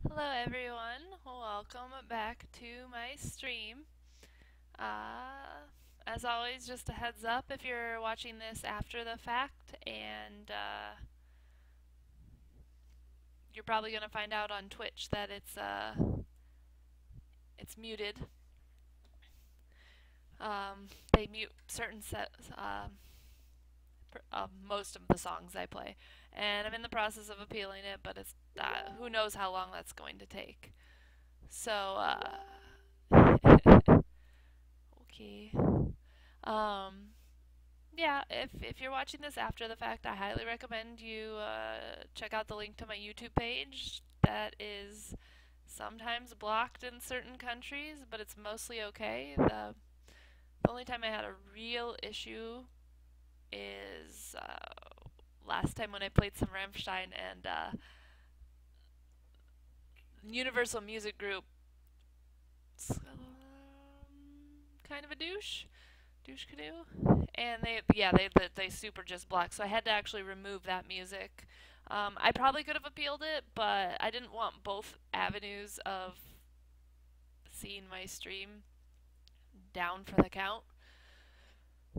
Hello everyone, welcome back to my stream. As always, just a heads up if you're watching this after the fact, and you're probably going to find out on Twitch that it's muted. They mute certain sets, most of the songs I play, and I'm in the process of appealing it, but it's who knows how long that's going to take. So, okay. Um, Yeah, if you're watching this after the fact, I highly recommend you check out the link to my YouTube page. That is sometimes blocked in certain countries, but it's mostly okay. The only time I had a real issue is last time when I played some Rammstein and Universal Music Group, kind of a douche canoe, and they super just blocked. So I had to actually remove that music. I probably could have appealed it, but I didn't want both avenues of seeing my stream down for the count.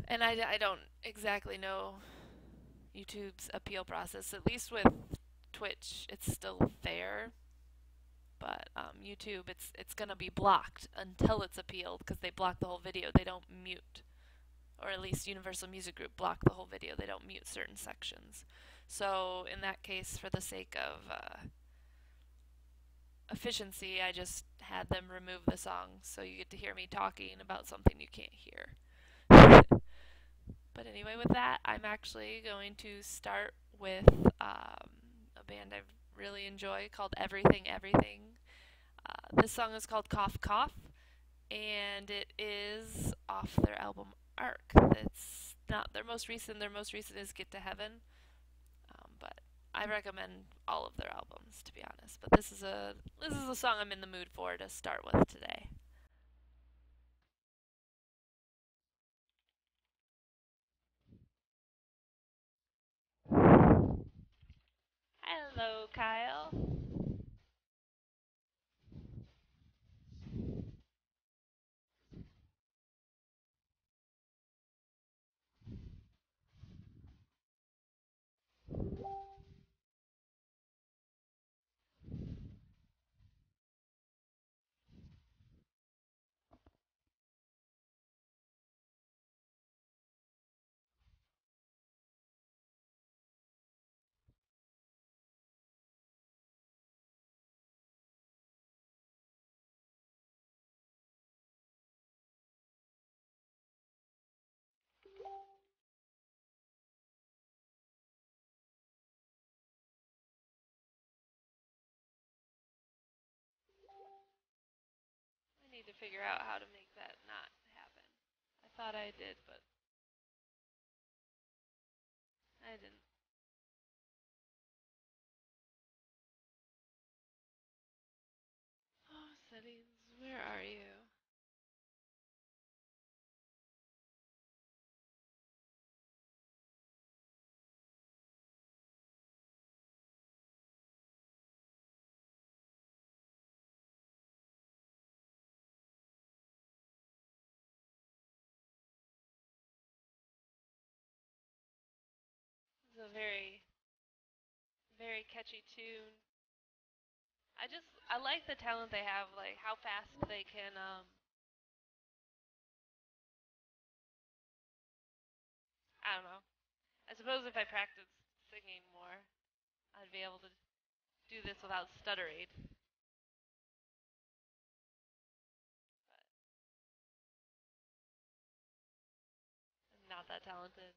And I don't exactly know YouTube's appeal process. At least with Twitch, it's still there, but YouTube, it's gonna be blocked until it's appealed because they block the whole video. They don't mute, or at least Universal Music Group block the whole video. They don't mute certain sections. So in that case, for the sake of efficiency, I just had them remove the song so you get to hear me talking about something you can't hear. But anyway, with that, I'm actually going to start with a band I really enjoy called Everything Everything. This song is called Cough Cough, and it is off their album Arc. It's not their most recent. Their most recent is Get to Heaven, but I recommend all of their albums to be honest. But this is a song I'm in the mood for to start with today. Hello, Kyle. I need to figure out how to make that not happen. I thought I did, but I didn't. Oh, settings, where are you? It's a very catchy tune. I like the talent they have, like how fast they can. I don't know. I suppose if I practiced singing more, I'd be able to do this without stuttering. But I'm not that talented.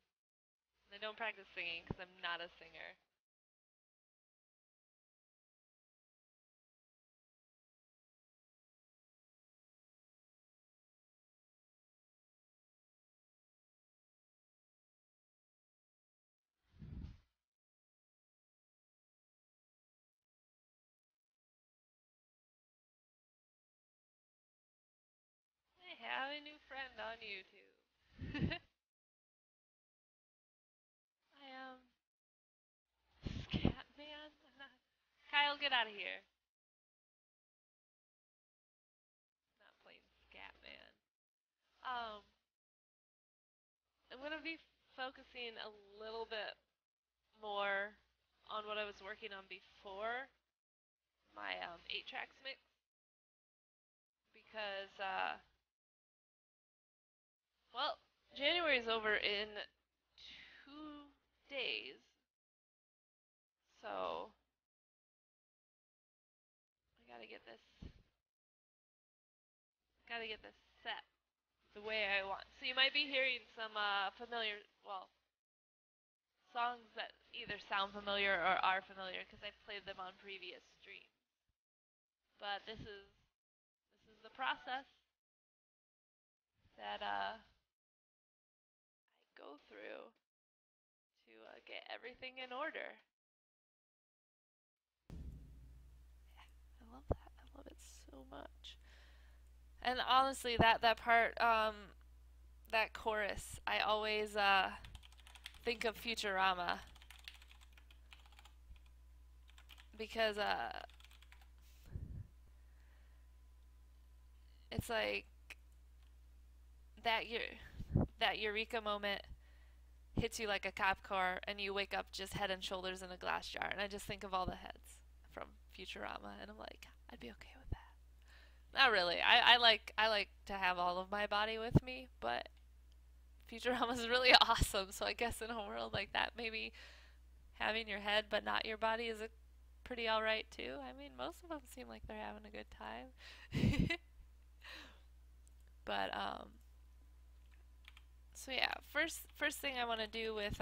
I don't practice singing because I'm not a singer. I have a new friend on YouTube. I am Scat Man. Kyle, get out of here. I'm gonna be focusing a little bit more on what I was working on before my 8 tracks mix because well, January's over in 2 days, so I gotta get this set the way I want. So you might be hearing some familiar, well, songs that either sound familiar or are familiar because I've played them on previous streams. But this is the process that I go through to get everything in order. I love that. I love it so much. And honestly, that part, that chorus, I always think of Futurama because it's like that that eureka moment hits you like a cop car, and you wake up just head and shoulders in a glass jar. And I just think of all the heads from Futurama, and I'm like, I'd be okay with that. Not really. I like to have all of my body with me, but Futurama is really awesome. So I guess in a world like that, maybe having your head but not your body is a pretty alright too. I mean, most of them seem like they're having a good time. But so yeah, first thing I want to do with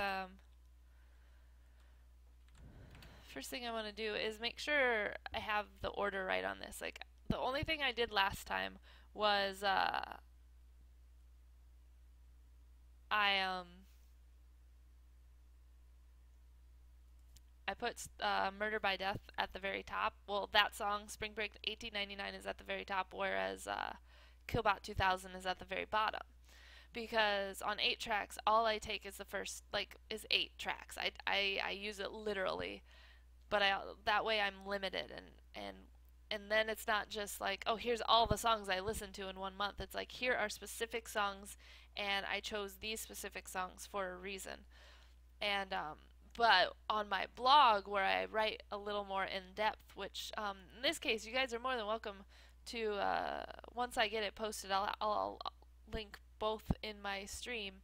first thing I want to do is make sure I have the order right on this. Like the only thing I did last time was I I put Murder by Death at the very top. Well, that song, Spring Break 1899, is at the very top, whereas Killbot 2000 is at the very bottom. Because on 8 tracks, all I take is the first, like, is 8 tracks. I use it literally, but that way I'm limited, and then it's not just like, oh, here's all the songs I listened to in 1 month. It's like, here are specific songs, and I chose these specific songs for a reason. And but on my blog, where I write a little more in depth, which in this case, you guys are more than welcome to. Once I get it posted, I'll link both in my stream.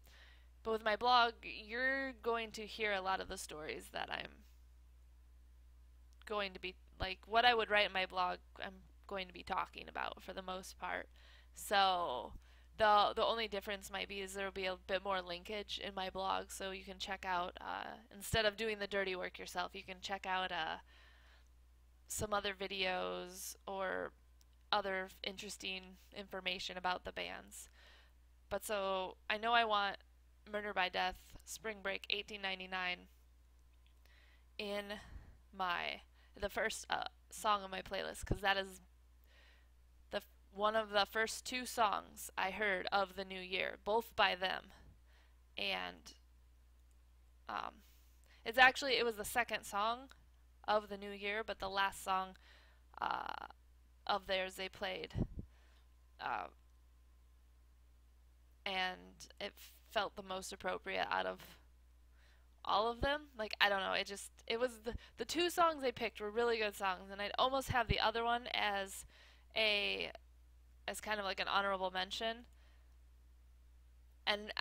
But with my blog, you're going to hear a lot of the stories that I'm going to be, like, what I would write in my blog, I'm going to be talking about for the most part. So the only difference might be is there will be a bit more linkage in my blog, so you can check out instead of doing the dirty work yourself, you can check out some other videos or other interesting information about the bands. But so I know I want Murder by Death, Spring Break 1899 in my the first song on my playlist, because that is the one of the first 2 songs I heard of the new year, both by them. And um, it was the second song of the new year, but the last song uh, of theirs they played, uh, and it felt the most appropriate out of all of them. Like, I don't know, it was the 2 songs they picked were really good songs, and I'd almost have the other one a as kind of like an honorable mention. And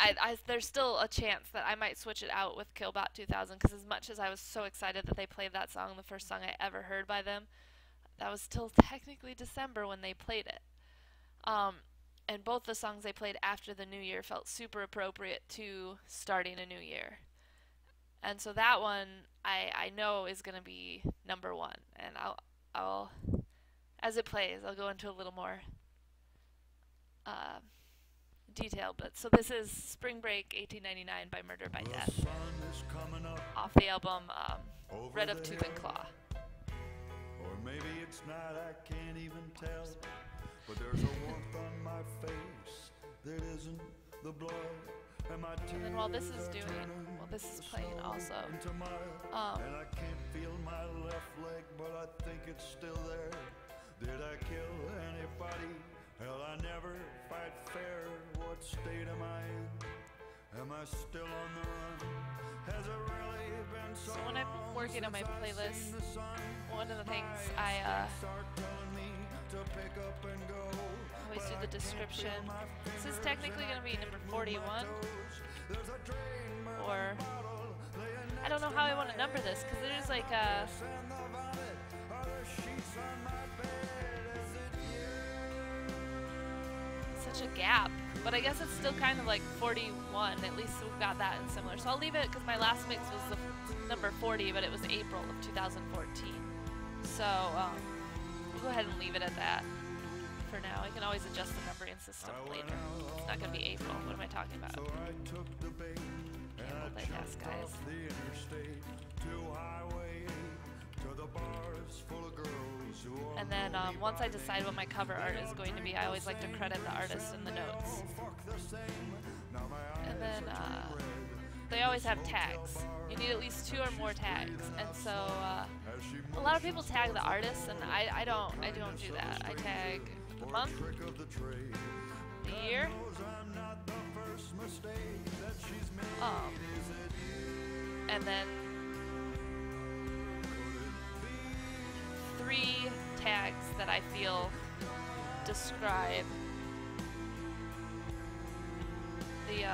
there's still a chance that I might switch it out with Killbot 2000, because as much as I was so excited that they played that song, the first song I ever heard by them, that was still technically December when they played it. Um, and both the songs they played after the new year felt super appropriate to starting a new year. And so that one I know is going to be number 1, and I'll as it plays, I'll go into a little more uh, detail. But so this is Spring Break 1899 by Murder by Death, off the album Red of Tooth and Claw. Or maybe it's not, I can't even tell. But there's a warmth on my face that isn't the blood. And then while this is playing also, and I can't feel my left leg, but I think it's still there. Did I kill anybody? Hell, I never fight fair. What what state am I in? Am I still on the run? Has it really been so So when I'm long working on my since I've playlist, seen the sun? one of the things My I instincts start telling me to pick up and go, always but do I the can't description. feel my This is fingers technically and going I to be can't number move 41, my toes. There's a drain or burning bottle laying I don't next know to how I my want to number this, head. because there's like The a, piss and the vomit are the sheets on my bed. Is it you? such a gap. But I guess it's still kind of like 41. At least we've got that in similar. So I'll leave it, because my last mix was the number 40, but it was April of 2014. So we'll go ahead and leave it at that for now. I can always adjust the numbering system later. It's not going to be April. What am I talking about? So I took the bait and I multitask, jumped guys. off the interstate to Highway 8 to the bars full of girls who are And then once I decide what my cover art is going to be, I always like to credit the artist in the notes. And then they always have tags. You need at least 2 or more tags. And so a lot of people tag the artist, and I don't do that. I tag the month, the year, and then 3 tags that I feel describe the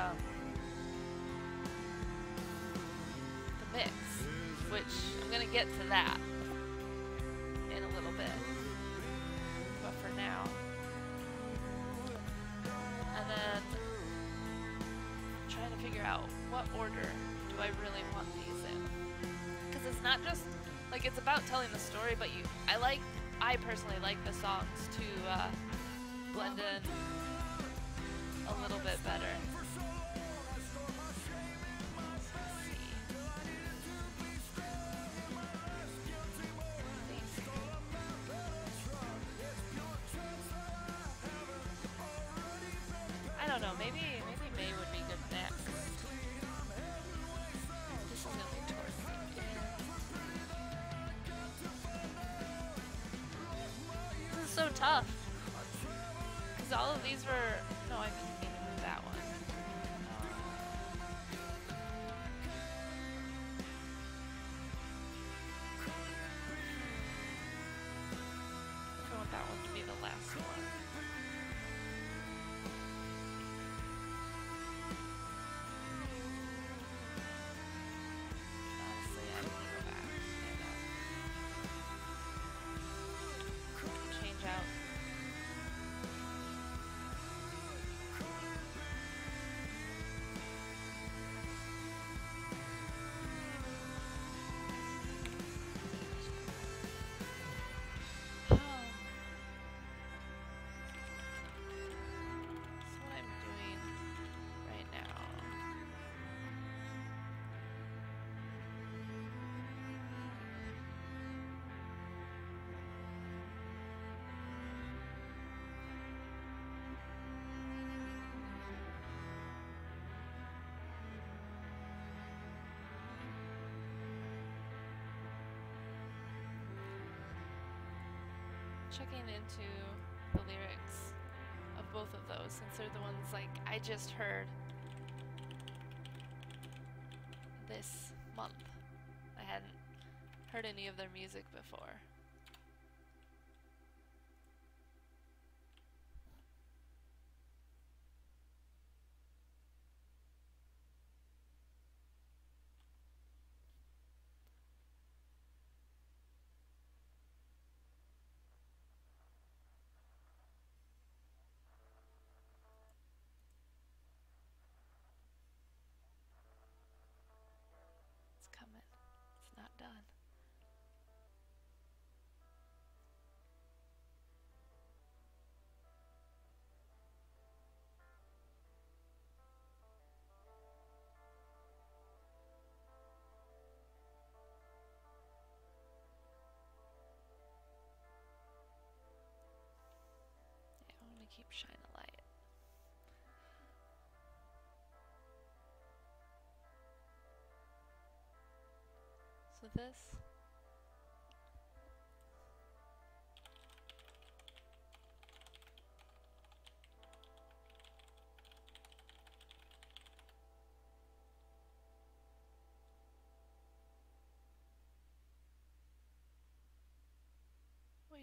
mix, which I'm gonna get to that in a little bit. But for now, and then I'm trying to figure out what order do I really want these in, because it's not just like it's about telling the story, but I personally like the songs to blend in a little bit better. I don't know, maybe May would be good next. This is gonna be towards the end. This is so tough. Because all of these were, no, I didn't mean to move that one. I want that one to be the last one. Honestly, I want to go back and change out. So what I'm doing right now. Checking into the lyrics of both of those, since they're the ones like I just heard this month. I hadn't heard any of their music before. It's coming. It's not done. Yeah, I'm gonna keep shining a light. So this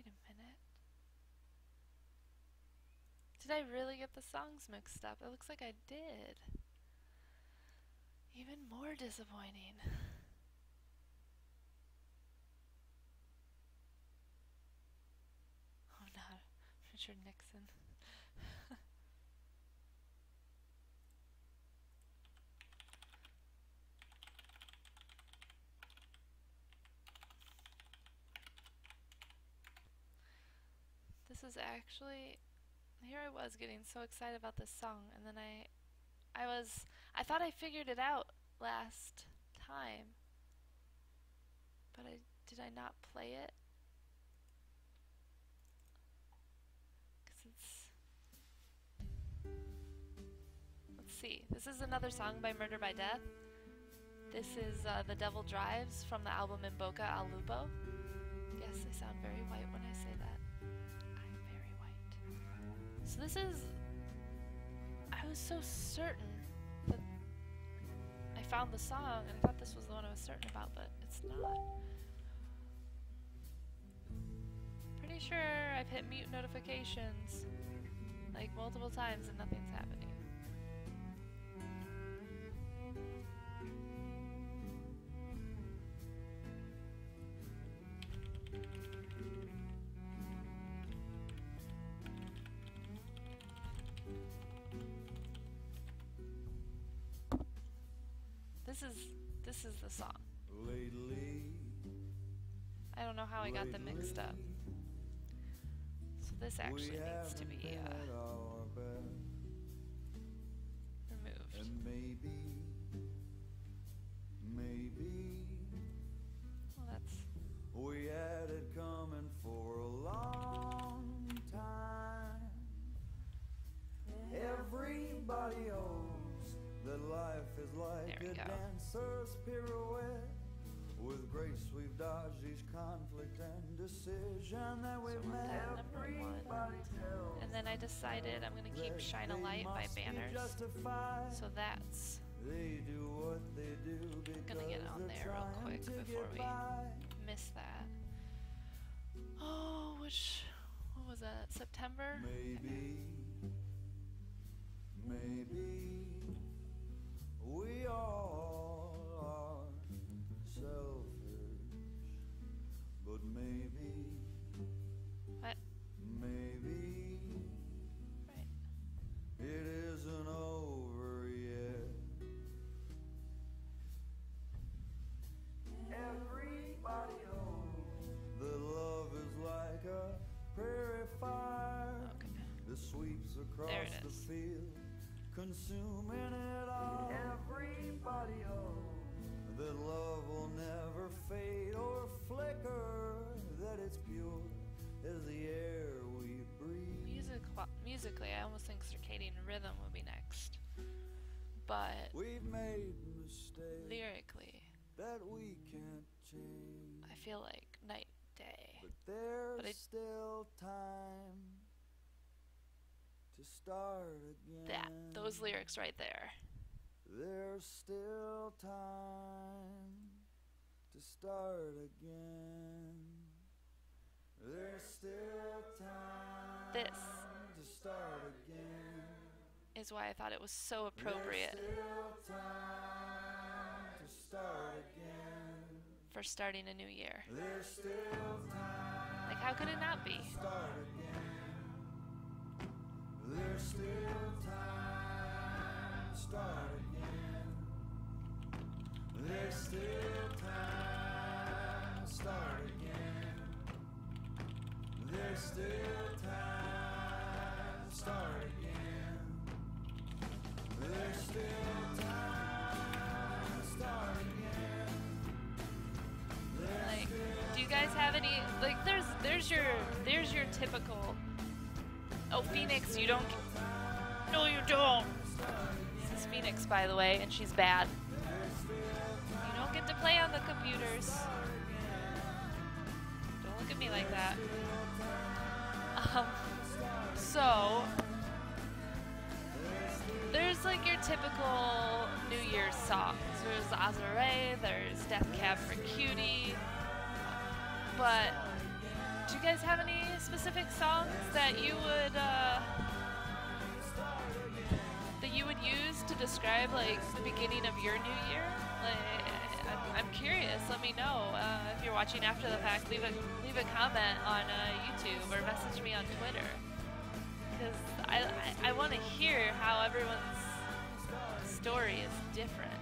Wait a minute. Did I really get the songs mixed up? It looks like I did. Even more disappointing. Oh no, Richard Nixon. This is actually, here I was getting so excited about this song, and then I thought I figured it out last time, but did I not play it? Let's see, this is another song by Murder by Death. This is The Devil Drives from the album In Boca al Lupo. Yes, I sound very white when I say that. I'm very white. So this is, I was so certain that I found the song and I thought this was the one I was certain about, but it's not. Pretty sure I've hit mute notifications like multiple times and nothing's happening. This is the song. Lately, I don't know how I got them mixed up. So this actually needs to be removed. And maybe, Well, that's we had it coming for a long time. Everybody knows that life is like There we a go. dancer's pirouette. With grace we've dodged each conflict and decision that we've So met. that number one. And then I decided I'm gonna keep Shine a Light by Banners. So that's They do what they do because gonna get on they're there real trying quick to before get we by. miss that. Oh, what was that? September? Maybe we all are selfish, but maybe What? Right. it isn't over yet. Everybody knows that love is like a prairie fire Okay. that sweeps across There it the is. field, consuming it all. Everybody knows that love will never fade or flicker, that it's pure as the air we breathe. Musically, I almost think Circadian Rhythm would be next. But We've made mistakes lyrically, that we can't change, I feel like Night Day. but there's But I- still time to start again. Those lyrics right there. There's still time to start again. There's still time This to start again. is why I thought it was so appropriate There's still time to start again. for starting a new year. There's still time Like, how could it not be? to start again. There's still time to start again. There's still time to start again. There's still time to start again. There's still time to start again. Like, do you guys have any, like, there's your typical, oh, Phoenix, you don't, no you don't. This is Phoenix, by the way, and she's bad. You don't get to play on the computers. Don't look at me like that. So, there's like your typical New Year's songs. There's Azare, there's Death Cab for Cutie, but Do you guys have any specific songs that you would use to describe like the beginning of your new year? Like, I'm curious. Let me know if you're watching after the fact. Leave a comment on YouTube or message me on Twitter because I want to hear how everyone's story is different.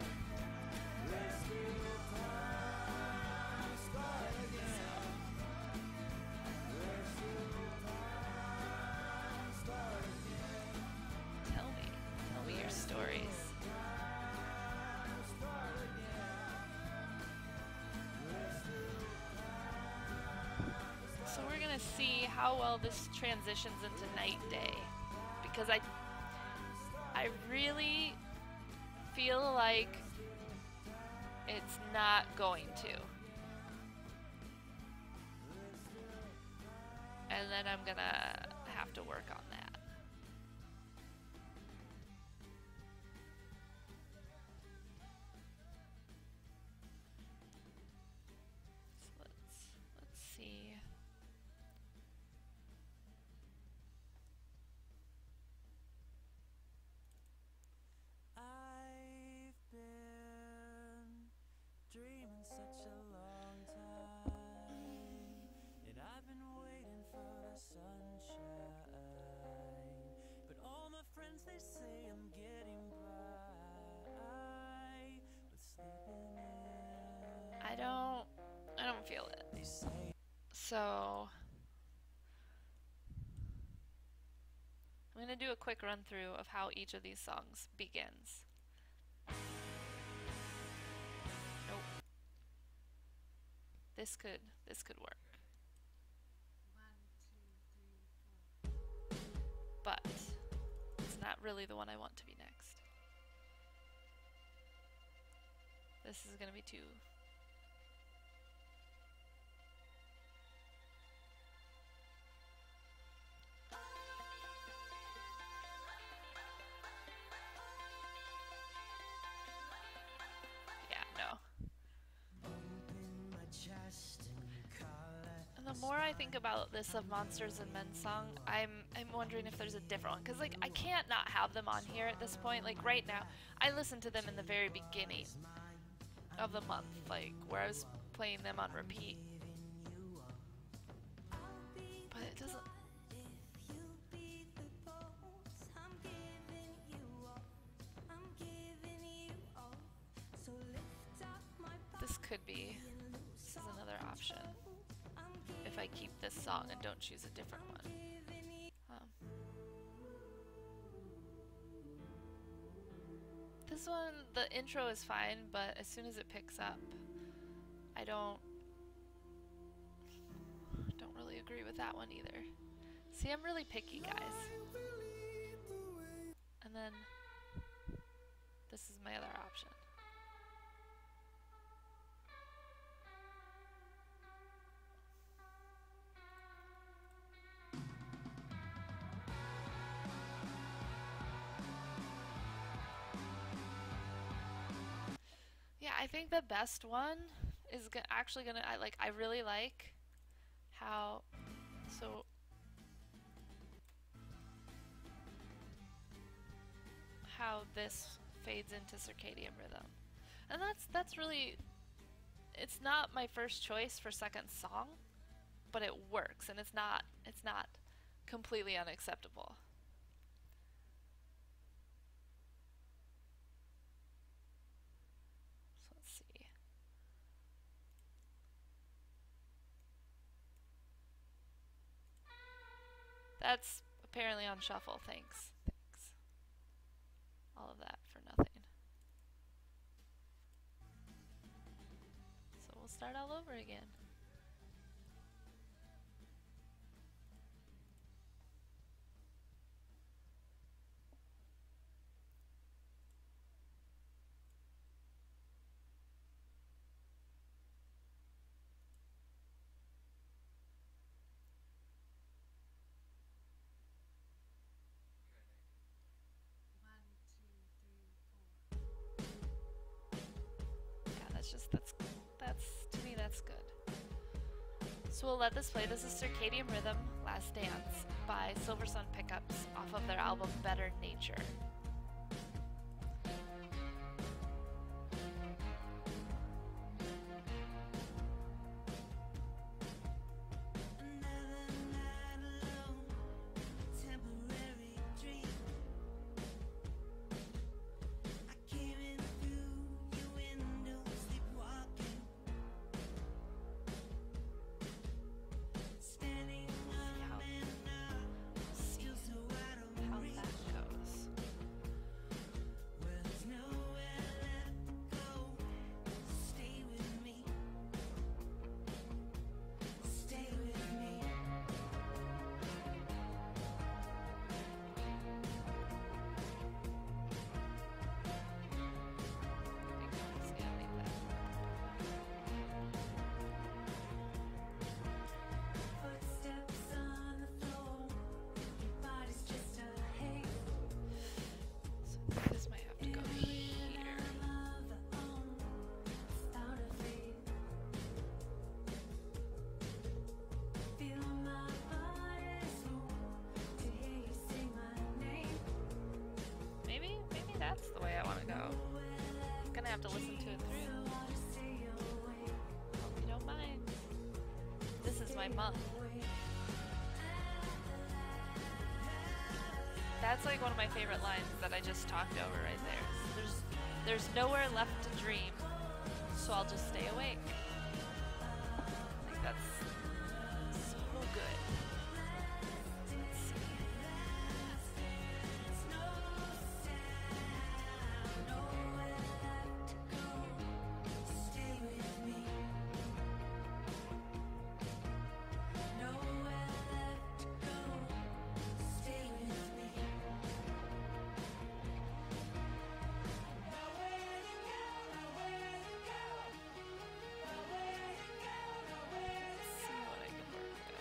Tell me your stories. So we're gonna see how well this transitions into night day, because I really feel like it's not going to. And then I'm gonna have to work on that. So let's see. I've been dreaming such a long time, and I've been waiting for the sunshine. But all my friends, they say I'm getting by with sleeping in. I don't feel it. So I'm gonna do a quick run through of how each of these songs begins. Nope. This could work. But it's not really the one I want to be next. This is gonna be too. Yeah, no. And the more I think about this Of Monsters and Men song, I'm wondering if there's a different one, because like I can't not have them on here at this point. Like right now, I listened to them in the very beginning of the month, like where I was playing them on repeat. But it doesn't. This could be. This is another option. If I keep this song and don't choose a different one. This one, the intro is fine, but as soon as it picks up, I don't really agree with that one either. See, I'm really picky, guys. And then this is my other option. Yeah, I think the best one is actually gonna. I really like how. So. How this fades into circadian rhythm, and that's really. It's not my first choice for second song, but it works, and it's not completely unacceptable. So let's see. That's apparently on shuffle. Thanks. All of that for nothing. So we'll start all over again. That's to me that's good. So we'll let this play. This is Circadian Rhythm, Last Dance by Silver Sun Pickups off of their album Better Nature. This might have to go here. Maybe that's the way I want to go. I'm gonna have to listen to it through. Hope you don't mind. This is my month. That's like one of my favorite lines that I just talked over right there. There's nowhere left to dream, so I'll just stay awake. I think that's so good. Let's see. See what I can work with.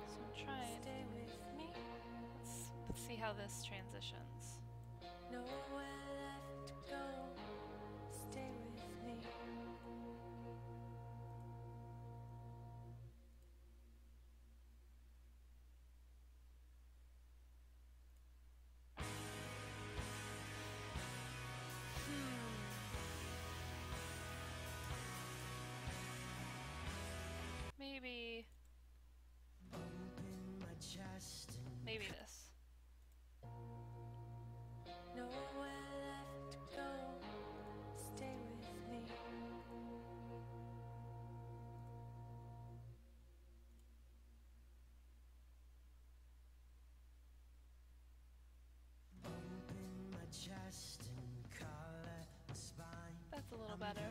So I'm trying. Let's see how this transitions. Maybe this. That's a little better.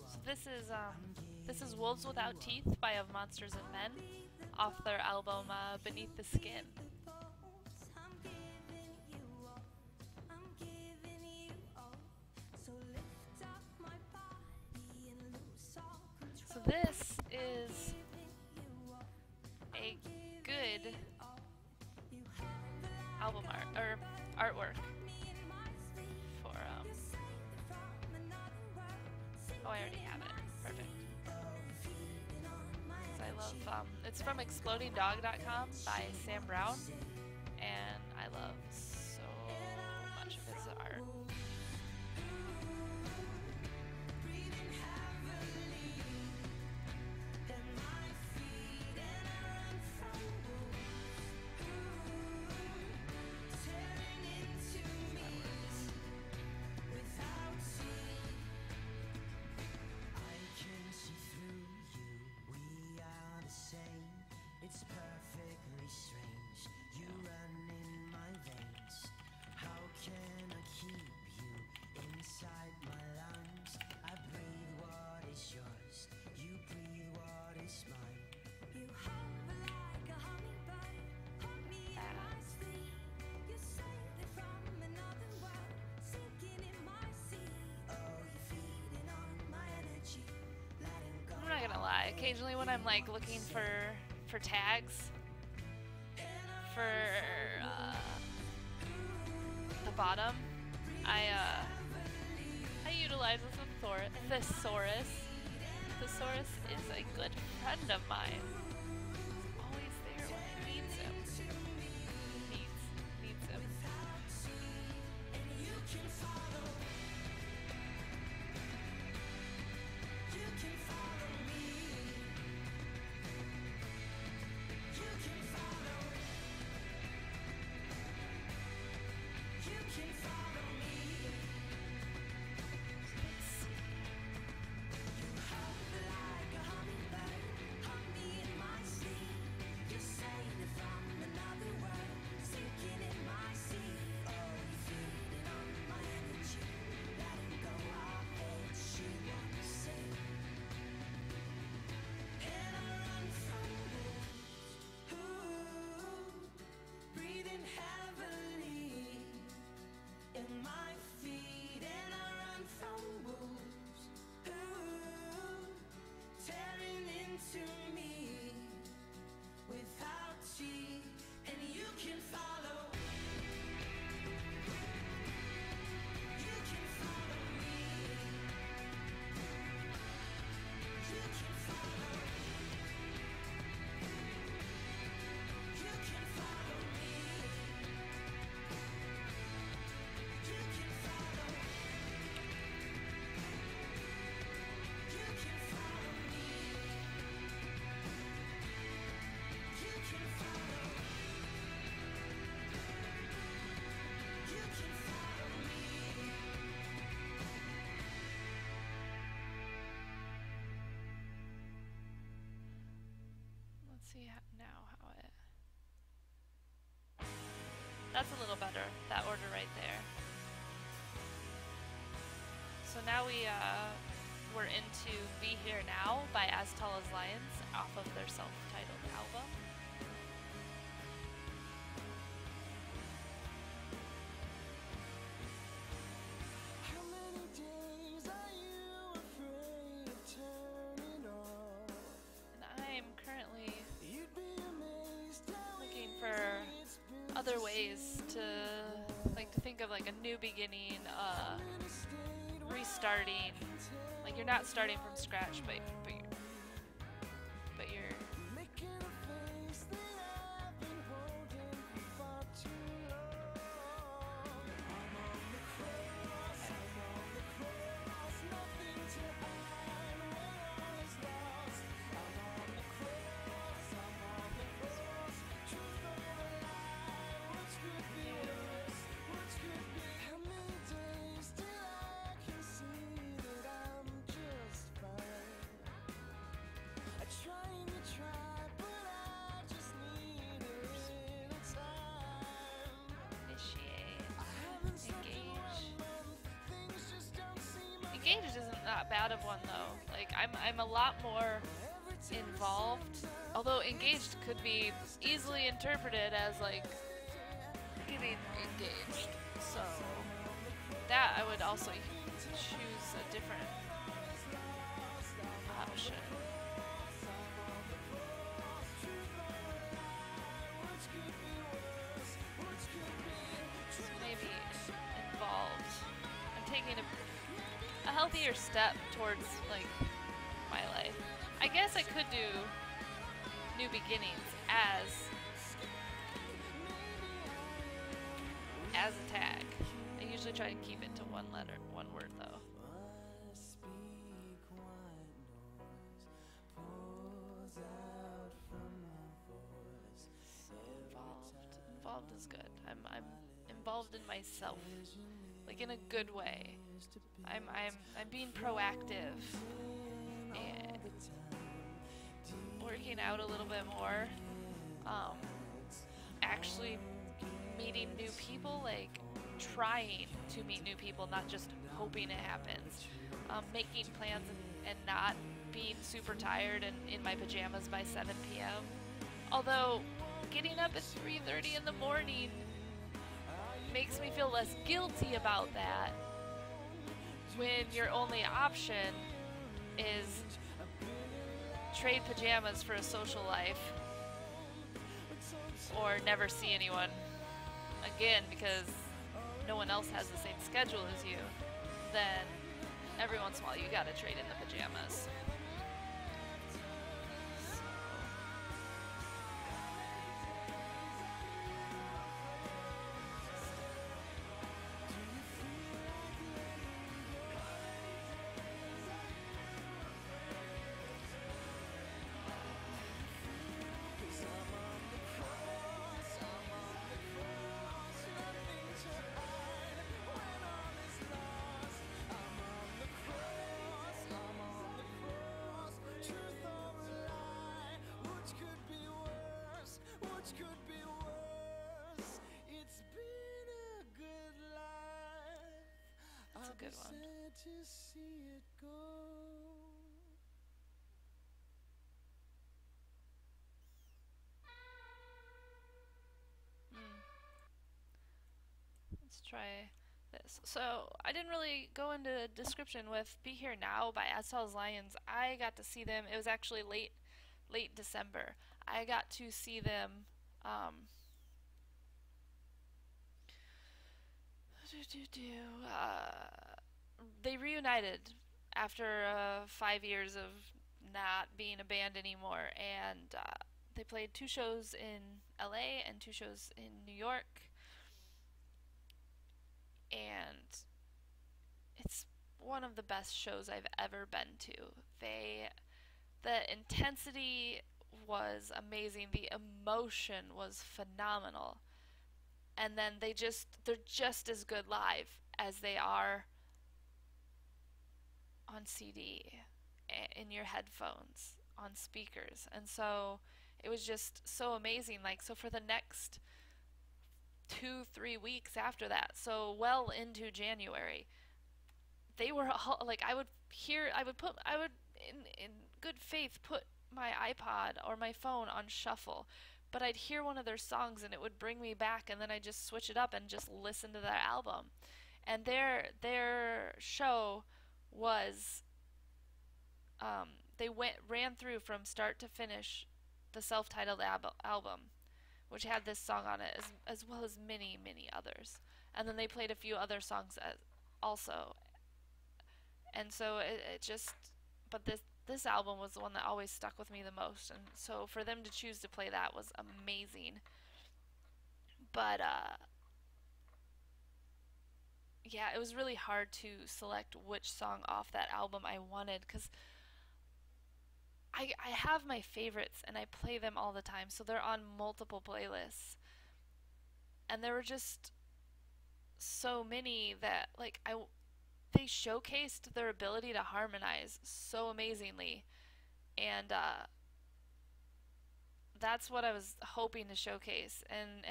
So this is Wolves Without Teeth by Of Monsters and Men off their album Beneath the Skin. So this is a good album art or artwork for oh, I already have it. Perfect. So I love it's from explodingdog.com by Sam Brown. occasionally when I'm like looking for tags for the bottom, I utilize a thesaurus. Thesaurus is a good friend of mine. He's always there when I need him. Needs him. See now how it... That's a little better, that order right there. So now we're into Be Here Now by As Tall as Lions off of their self-titled album. Other ways to think of like a new beginning, restarting. Like you're not starting from scratch, but you're Engaged isn't that bad of one though. Like I'm a lot more involved. Although engaged could be easily interpreted as like getting engaged. So that I would also choose a different option. So maybe involved. I'm taking a healthier step towards like my life. I guess I could do new beginnings as a tag. I usually try to keep it to one word though. Involved is good. I'm involved in myself, like in a good way. I'm being proactive and working out a little bit more. Actually meeting new people, like trying to meet new people, not just hoping it happens. Making plans and not being super tired and in my pajamas by 7 p.m. Although getting up at 3:30 in the morning makes me feel less guilty about that when your only option is trade pajamas for a social life or never see anyone again because no one else has the same schedule as you, then every once in a while you gotta trade in the pajamas. That's a good one. Let's try this. So I didn't really go into description with "Be Here Now" by As Tall as Lions. I got to see them. It was actually late December. I got to see them. Um, they reunited after 5 years of not being a band anymore, and they played 2 shows in LA and 2 shows in New York, and it's one of the best shows I've ever been to. The intensity was amazing, the emotion was phenomenal, and then they're just as good live as they are on CD, in your headphones, on speakers. And so it was just so amazing. Like, so for the next 2-3 weeks after that, so well into January, they were like, I would in good faith put my iPod or my phone on shuffle, but I'd hear one of their songs and it would bring me back, and then I'd just switch it up and just listen to their album. And their show was, they ran through from start to finish the self-titled album, which had this song on it, as well as many others. And then they played a few other songs also. And so it just, but this album was the one that always stuck with me the most. And so for them to choose to play that was amazing. But yeah, it was really hard to select which song off that album I wanted, because I have my favorites and I play them all the time, so they're on multiple playlists. And there were just so many that, like, they showcased their ability to harmonize so amazingly, and that's what I was hoping to showcase, and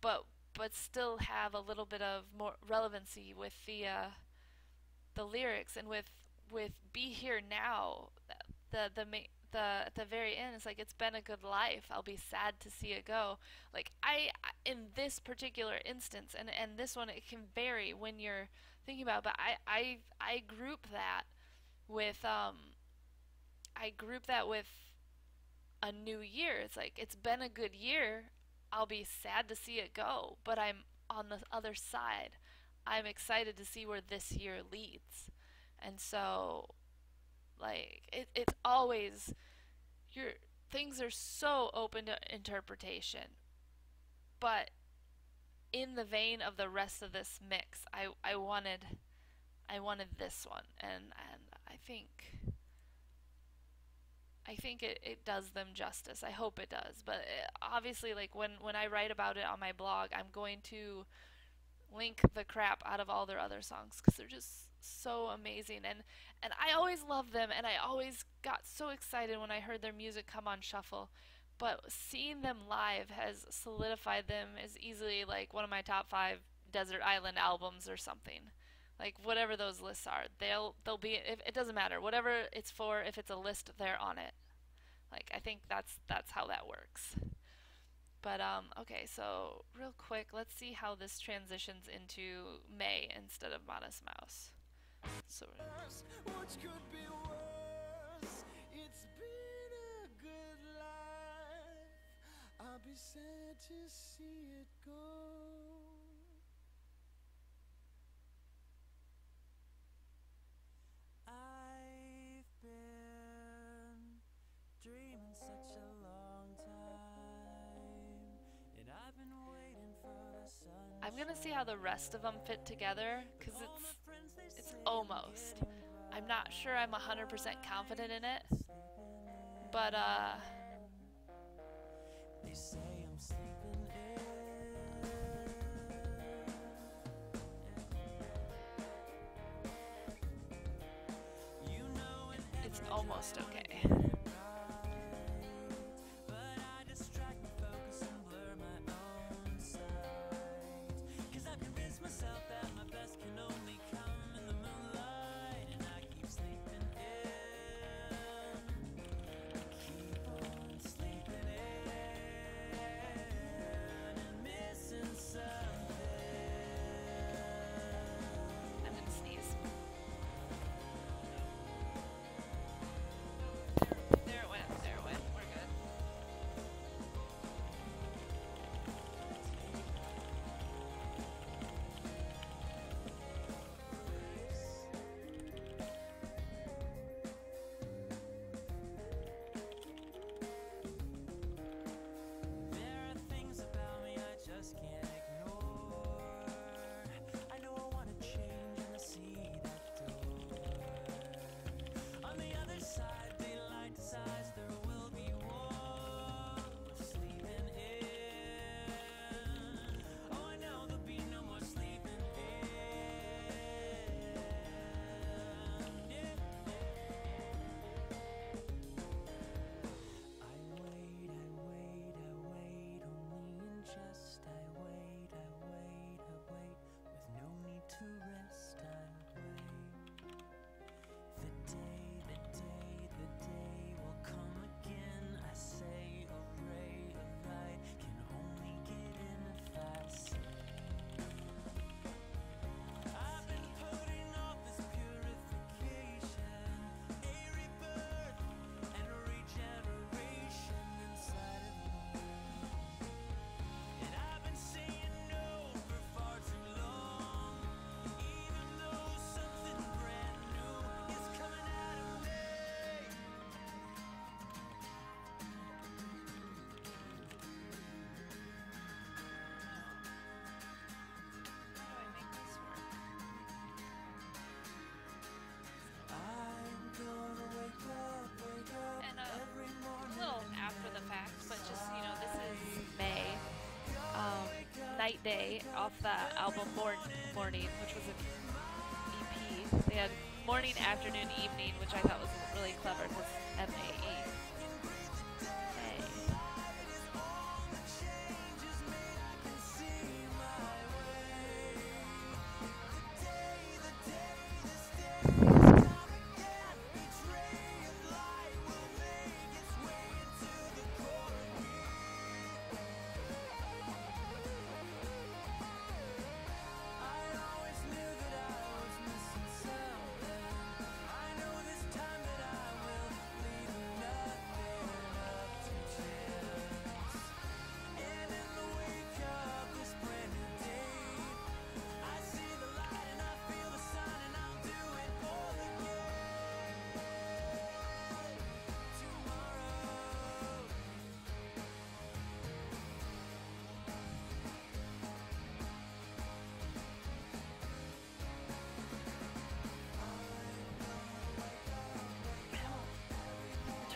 but still have a little bit of more relevancy with the lyrics, and with "Be Here Now," at the very end, it's like, it's been a good life, I'll be sad to see it go. Like, in this particular instance, and this one, it can vary when you're thinking about it, but I group that with a new year. It's like, it's been a good year, I'll be sad to see it go, but I'm on the other side. I'm excited to see where this year leads. And so, like, it's always, your things are so open to interpretation. But in the vein of the rest of this mix, I wanted this one, and I think it does them justice. I hope it does. But obviously, like, when I write about it on my blog, I'm going to link the crap out of all their other songs, because they're just so amazing. And I always loved them, and I always got so excited when I heard their music come on shuffle. But seeing them live has solidified them as easily like one of my top 5 desert island albums or something. Like, whatever those lists are, they'll be, if it doesn't matter, whatever it's for, if it's a list, they're on it. Like, I think that's how that works. But okay, so real quick, let's see how this transitions into May instead of Modest Mouse. So which could be worse? It's been I'll be sad to see it go. I've been dreaming such a long time, and I've been waiting for the sun. I'm gonna see how the rest of them fit together, because it's almost. I'm not sure I'm 100% confident in it, but They say I'm sleeping in. You know it, it's almost okay. but I distract my focus and blur my own sight. 'Cause I convince myself that my best can only come in the moonlight, and I keep sleeping in. Keep on sleeping in and missing something. I'm gonna sneeze. There it went. There it went. We're good. There are things about me I just can't ignore. I know I want to change and I see that door. On the other side, daylight decides there will be war. Sleeping in. Oh, I know there'll be no more sleeping in. Yeah. I wait, only in jest. I wait, with no need to rest. I wait. The day will come again. I say a ray of light can only get in if I say. I've been putting off this purification, a rebirth and a regeneration inside of me. And I've been saying no for far too long, even though something brand new is coming out of me. How do I make this work? I'm gonna wake up And every a morning. little after the fact, but just, you know, this is May. Night Day off the album Morning, which was an EP. They had morning, afternoon, evening, which I thought was really clever because MAE. May.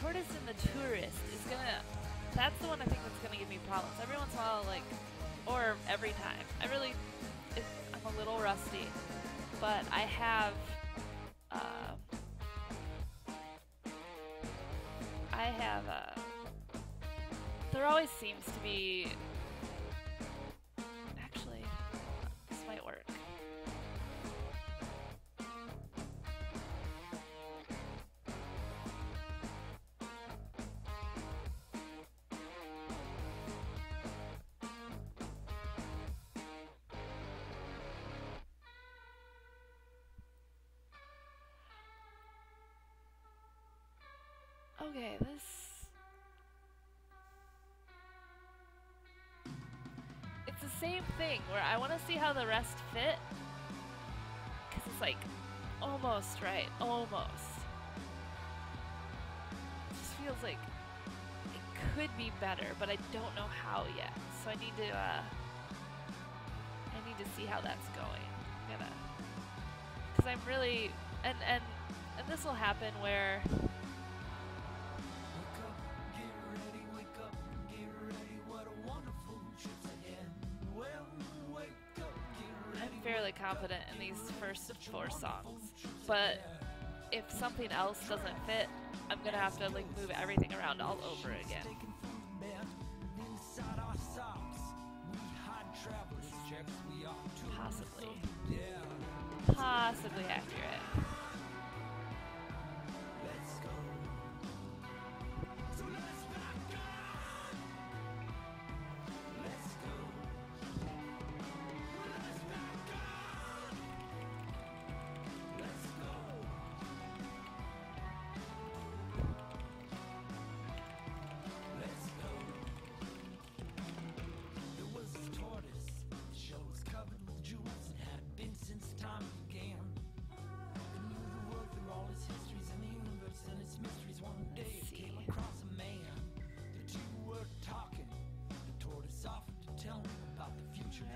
Tortoise and the Tourist is gonna. That's the one I think that's gonna give me problems. Every once in a while, like, or every time. I'm a little rusty, but I have. I have. There always seems to be. Actually, this might work. Okay, this same thing where I want to see how the rest fit, because it's like almost right, almost. It just feels like it could be better, but I don't know how yet. So I need to see how that's going. Because I'm really, and this will happen where I'm fairly confident in these first 4 songs, but if something else doesn't fit, I'm gonna have to like move everything around all over again. Possibly accurate.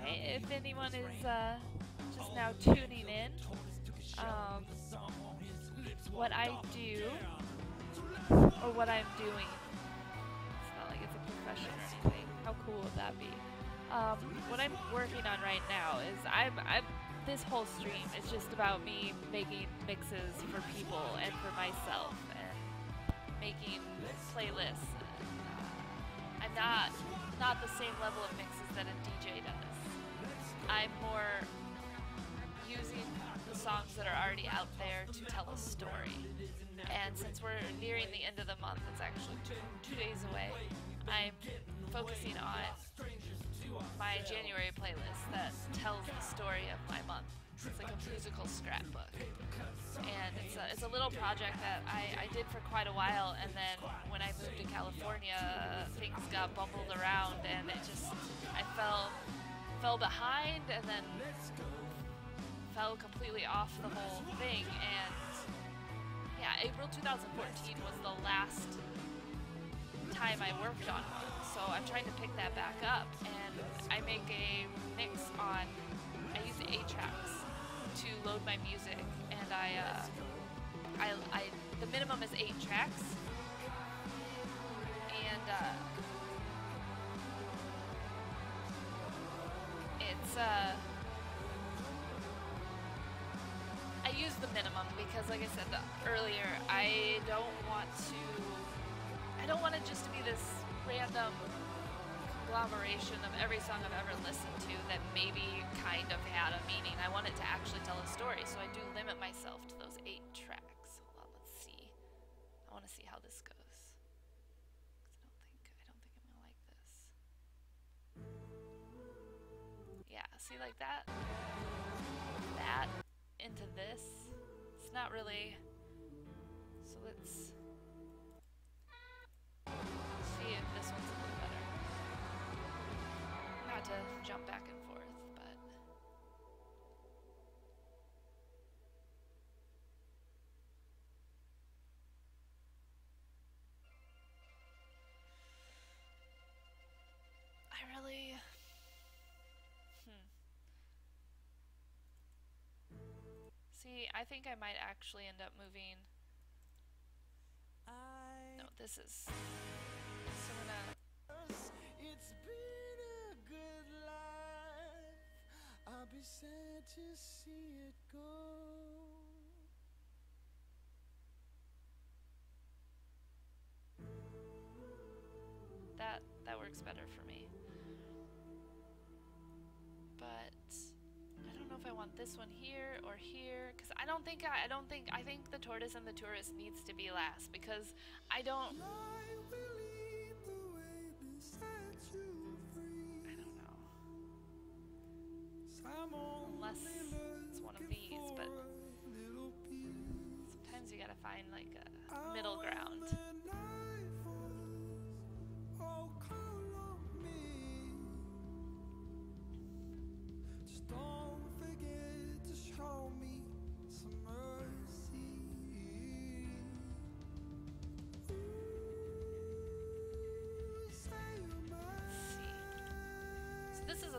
If anyone is just now tuning in, what I do, or what I'm doing, it's not like it's a profession or anything. How cool would that be? What I'm working on right now is this whole stream is just about me making mixes for people and for myself and making playlists. I'm not the same level of mixes that a DJ does. I'm more using the songs that are already out there to tell a story. And since we're nearing the end of the month, it's actually two days away, I'm focusing on my January playlist that tells the story of my month. It's like a musical scrapbook. And it's a little project that I did for quite a while, and then when I moved to California, things got bumbled around, and I fell behind, and then fell completely off the whole thing. And yeah, April 2014 was the last time I worked on one, so I'm trying to pick that back up. And I make a mix on, I use 8 tracks to load my music, and the minimum is 8 tracks, and it's I use the minimum because, like I said earlier, I don't want it just to be this random conglomeration of every song I've ever listened to that maybe kind of had a meaning. I want it to actually tell a story, so I do limit myself to those 8 tracks. Hold on, let's see. I want to see how this goes. I don't think I'm gonna like this. Yeah, see, like that into this. It's not really. So let's see if this one's a little better. Not to jump back and forth, but I really see, I think I might actually end up moving. No, this is. So I'm gonna. It's been a good life. I'll be sad to see it go. That works better for me. But I don't know if I want this one here or here, because I think the tortoise and the tourist needs to be last, because I don't know. Unless it's one of these, but sometimes you gotta find like a middle ground.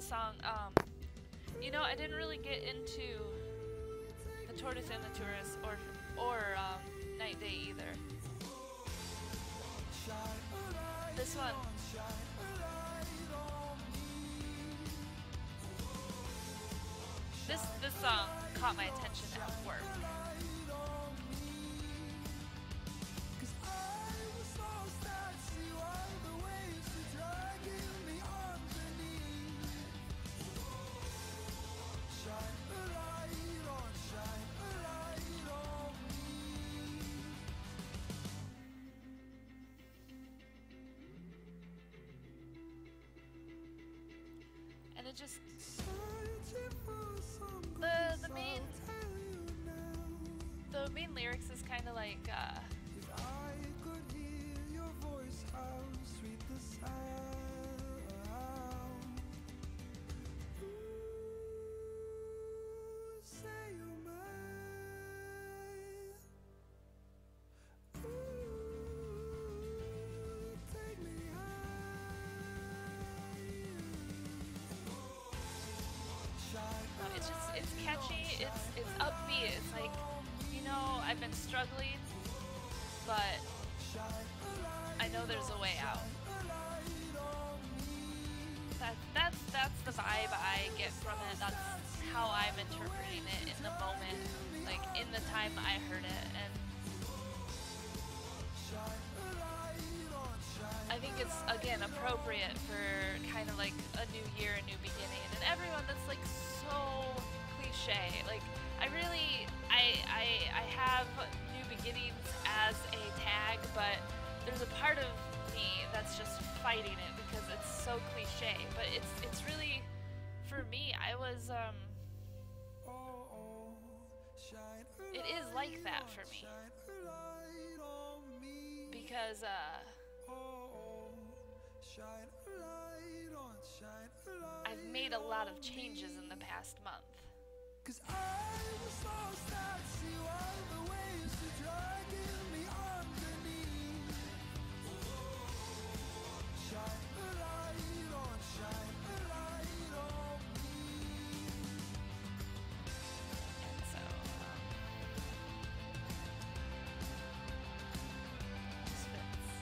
song. I didn't really get into the Tortoise and the Tourist or Night Day either. This one. This song caught my attention at work. And it just the main lyrics is kind of like it's catchy, it's upbeat, it's like, I've been struggling, but I know there's a way out. That's the vibe I get from it. That's how I'm interpreting it in the moment, like in the time I heard it, and I think it's again appropriate for kind of like a new year, a new beginning, and everyone that's like so cliche. Like I have new beginnings as a tag, but there's a part of me that's just fighting it because it's so cliche. But it's really, for me, it is like that for me because I've made a lot of changes in the past month. 'Cause I was lost at sea while the waves were dragging me underneath. Shine a light on me. And so, this fits.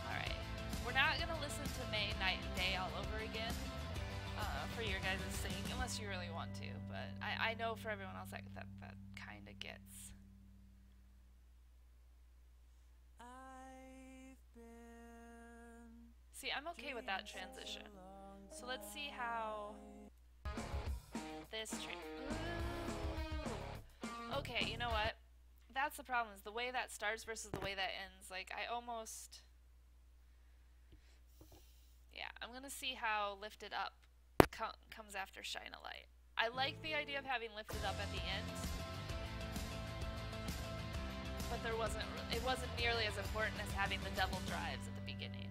Alright, we're not gonna listen to May Night and Day all over again. For your guys' sake, unless you really want to, but I know for everyone else that kind of gets. See, I'm okay with that transition. So let's see how this Okay, you know what? That's the problem, is the way that starts versus the way that ends. Like, yeah, I'm gonna see how Lifted Up comes after Shine a Light. I like the idea of having Lifted Up at the end, but it wasn't nearly as important as having the double drives at the beginning.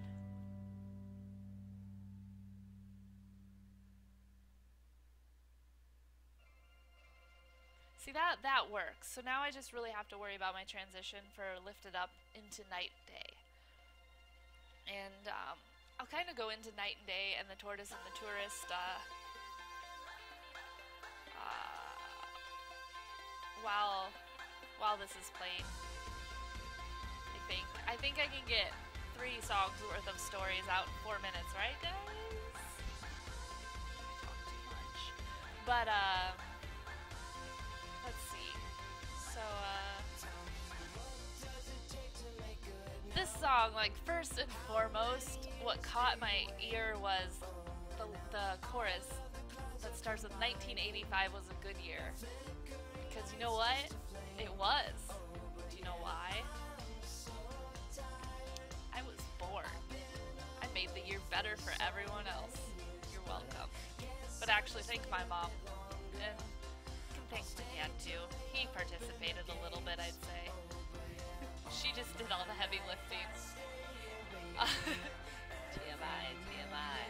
See, that works. So now I just really have to worry about my transition for Lifted Up into Night Day. And I'll kind of go into Night and Day and the Tortoise and the Tourist while this is playing. I think I can get 3 songs worth of stories out in 4 minutes, right, guys? I talk too much. But let's see. So this song, like, first and foremost, what caught my ear was the chorus that starts with 1985 was a good year. Because you know what? It was. Do you know why? I was born. I made the year better for everyone else. You're welcome. But actually, thank my mom. And you can thank my dad too. He participated a little bit, I'd say. She just did all the heavy lifting. TMI, TMI.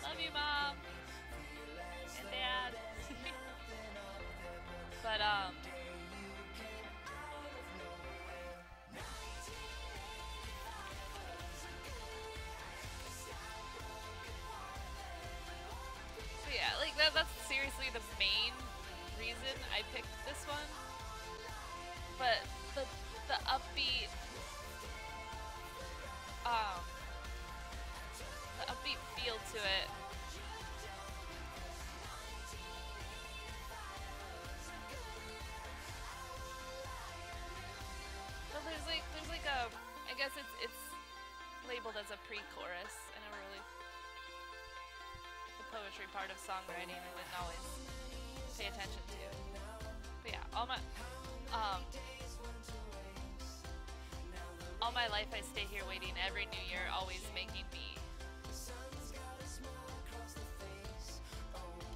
Love you, Mom. And Dad. But, I picked this one, but the the upbeat um the upbeat feel to it. So there's like a, I guess it's labeled as a pre-chorus. I never really, the poetry part of songwriting I didn't always pay attention to. But yeah, um all my life I stay here waiting, every new year always making me.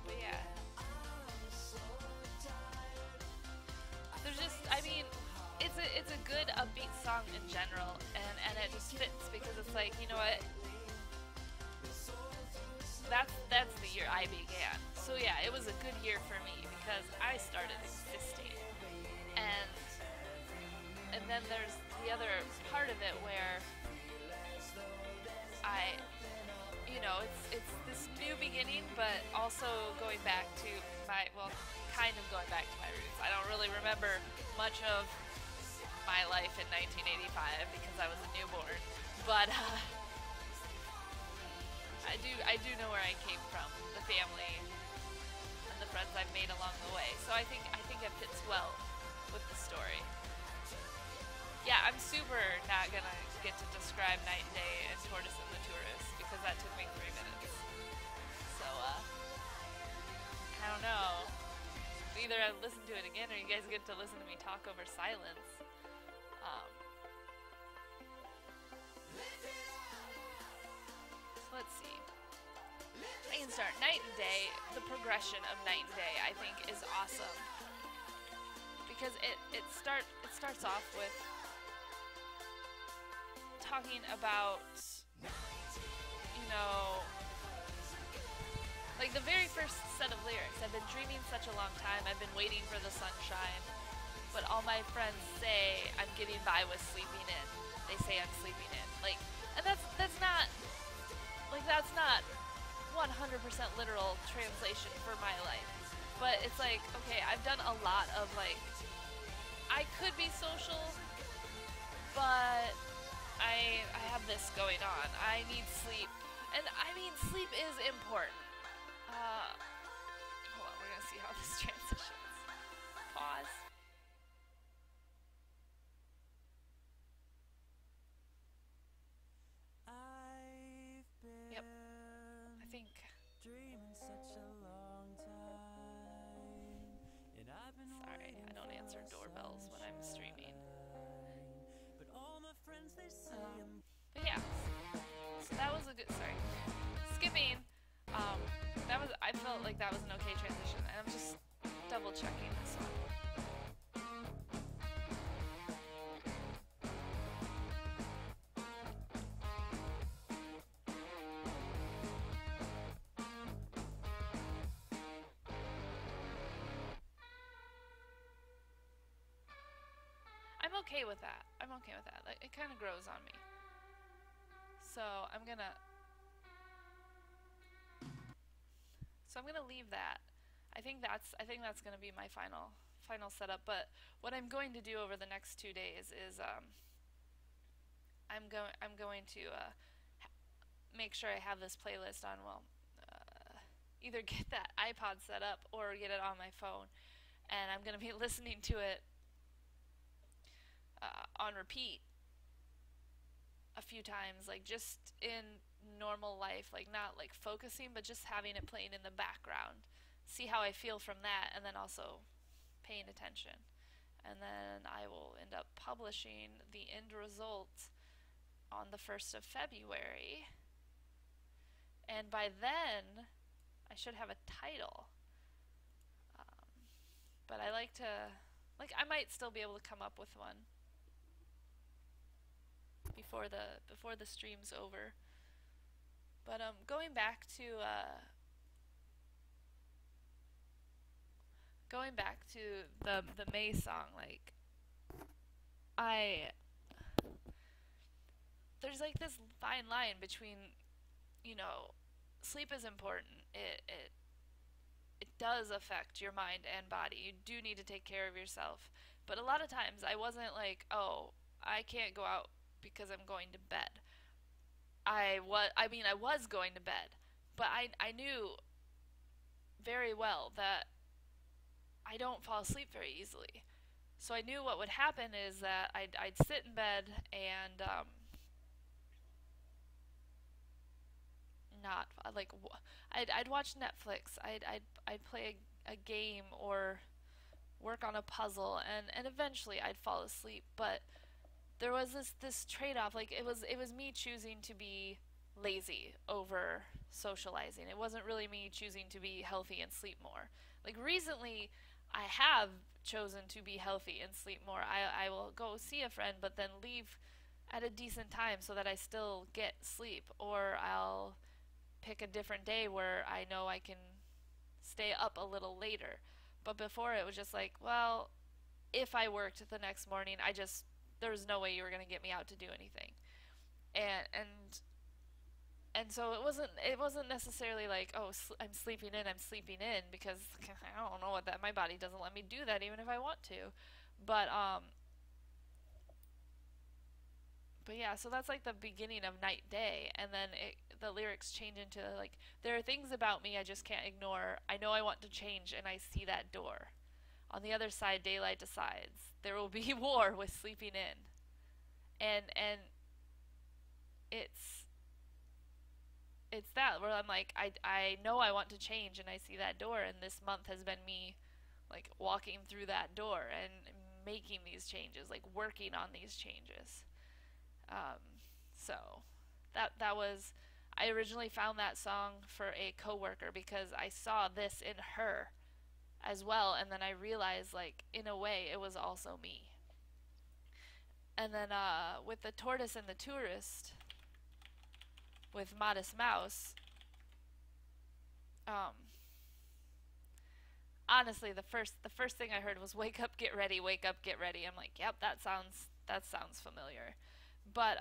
But yeah, there's just, I mean, it's a good upbeat song in general, and it just fits because it's like, you know what, that's the year I began. So yeah, it was a good year for me because I started existing, and then there's the other part of it where I, you know, it's this new beginning, but also going back to my, well, kind of going back to my roots. I don't really remember much of my life in 1985 because I was a newborn, but I do know where I came from, the family, and the friends I've made along the way. So I think it fits well with the story. Yeah, I'm super not gonna get to describe Night and Day and Tortoise and the Tourist because that took me 3 minutes. So, I don't know. Either I listen to it again or you guys get to listen to me talk over silence. So let's see. I can start. Night and Day, the progression of Night and Day, I think, is awesome. Because it starts off with talking about, you know, like the very first set of lyrics. I've been dreaming such a long time, I've been waiting for the sunshine, but all my friends say I'm getting by with sleeping in. They say I'm sleeping in. Like, and that's not 100% literal translation for my life. But it's like, okay, I've done a lot of like, I could be social, but I have this going on. I need sleep. And I mean, sleep is important. Hold on, we're gonna see how this transitions. Pause. Yep. I think. Dreaming such a long time, and I've been Sorry, I don't answer doorbells when I'm streaming. but all my friends they say I'm But yeah, so that was a good. Sorry, skipping. That was. I felt like that was an okay transition, and I'm just double checking this one. I'm okay with that. I'm okay with that. Like, it kind of grows on me. So I'm gonna. So I'm gonna leave that. I think that's gonna be my final setup. But what I'm going to do over the next 2 days is I'm going to make sure I have this playlist on. Well, either get that iPod set up or get it on my phone, and I'm gonna be listening to it on repeat a few times, like just in normal life, like not like focusing, but just having it playing in the background. See how I feel from that, and then also paying attention. And then I will end up publishing the end result on the 1st of February. And by then, I should have a title. But I like to, like, I might still be able to come up with one before the stream's over. But going back to the May song, like, I there's like this fine line between, you know, sleep is important. It does affect your mind and body. You do need to take care of yourself. But a lot of times I wasn't like, oh, I can't go out because I'm going to bed. I was going to bed, but I knew very well that I don't fall asleep very easily. So I knew what would happen is that I'd sit in bed and not like I'd watch Netflix. I'd play a game or work on a puzzle, and eventually I'd fall asleep. But there was this trade off. Like it was me choosing to be lazy over socializing. It wasn't really me choosing to be healthy and sleep more. Like recently, I have chosen to be healthy and sleep more. I will go see a friend, but then leave at a decent time so that I still get sleep, or I'll pick a different day where I know I can stay up a little later. But before it was just like, well, if I worked the next morning, there was no way you were going to get me out to do anything. And so it wasn't necessarily like, oh, I'm sleeping in, because I don't know what that, my body doesn't let me do that even if I want to. But yeah, so that's like the beginning of night day, and then the lyrics change into like, there are things about me I just can't ignore. I know I want to change, and I see that door. On the other side, daylight decides there will be war with sleeping in, and it's it's that where I'm like, I know I want to change, and I see that door, and this month has been me like walking through that door and making these changes, like working on these changes. Um, so that was, I originally found that song for a coworker because I saw this in her as well, and then I realized like in a way it was also me. And then with the tortoise and the tourist with Modest Mouse, um, honestly the first thing I heard was "Wake up, get ready, wake up, get ready." I'm like, yep, that sounds familiar, but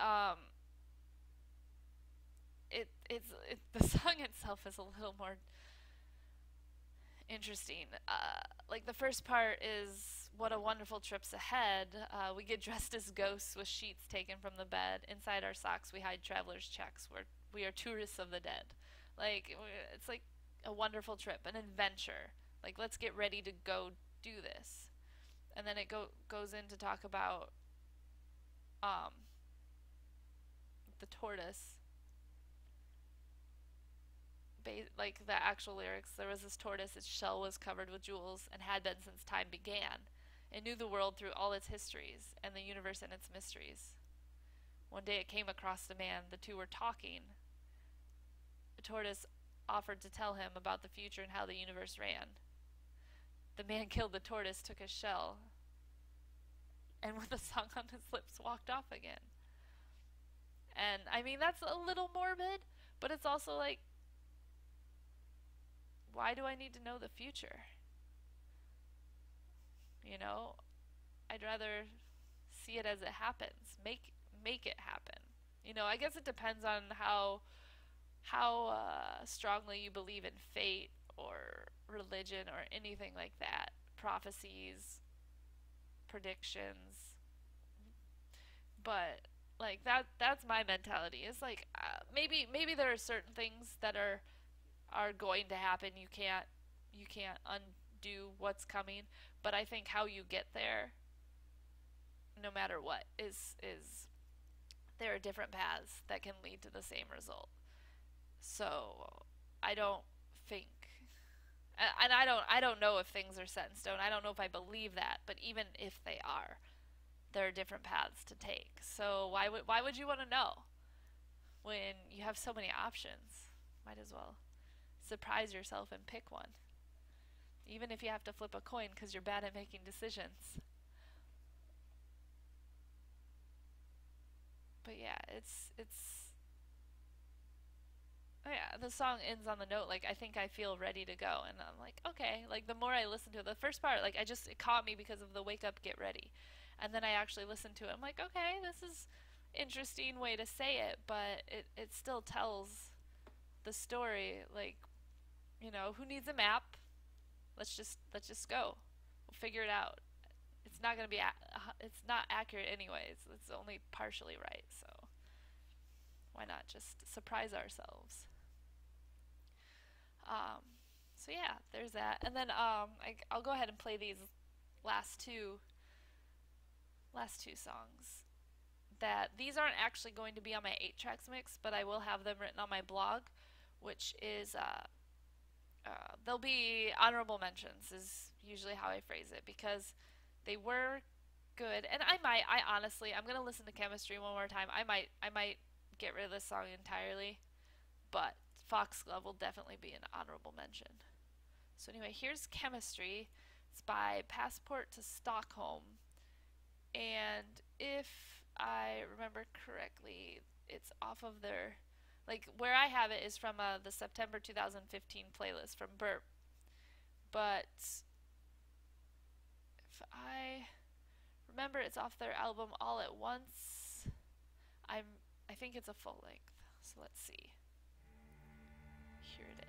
the song itself is a little more interesting. Like the first part is, "What a wonderful trip's ahead. We get dressed as ghosts with sheets taken from the bed. Inside our socks we hide travelers' checks. We are tourists of the dead." Like it's like a wonderful trip, an adventure. Like let's get ready to go do this. And then it goes in to talk about um, the tortoise, like the actual lyrics. There was this tortoise, its shell was covered with jewels, and had been since time began. It knew the world through all its histories, and the universe and its mysteries. One day it came across a man. The two were talking. The tortoise offered to tell him about the future and how the universe ran. The man killed the tortoise, took his shell, and with a song on his lips walked off again. And I mean, that's a little morbid, but it's also like, why do I need to know the future? You know, I'd rather see it as it happens. Make it happen. I guess it depends on how strongly you believe in fate or religion or anything like that. Prophecies, predictions, but like that's my mentality. It's like maybe there are certain things that are going to happen. You can't undo what's coming, but I think how you get there, no matter what, is there are different paths that can lead to the same result. So I don't think, and I don't know if things are set in stone. I don't know if I believe that, but even if they are, there are different paths to take. So why would you want to know when you have so many options? Might as well surprise yourself and pick one, even if you have to flip a coin because you're bad at making decisions. But yeah, it's oh yeah, the song ends on the note like, I think I feel ready to go, and I'm like, okay. Like the more I listen to it, the first part, like it caught me because of the "wake up, get ready," and then I actually listened to it. I'm like, okay, this is interesting way to say it, but it still tells the story. Like, who needs a map? Let's just go. We'll figure it out. It's not gonna be it's not accurate anyways. It's only partially right. So why not just surprise ourselves? Um, so yeah, there's that. And then I'll go ahead and play these last two last two songs. That these aren't actually going to be on my 8 tracks mix, but I will have them written on my blog, which is they'll be honorable mentions is usually how I phrase it because they were good. And I honestly, I'm gonna listen to Chemistry one more time. I might get rid of this song entirely, but Foxglove will definitely be an honorable mention. So anyway, here's Chemistry. It's by Passport to Stockholm, and if I remember correctly, it's off of their like where I have it is from the September 2015 playlist from Burp. But if I remember, it's off their album All at Once. I'm I think it's a full length. So let's see. Here it is.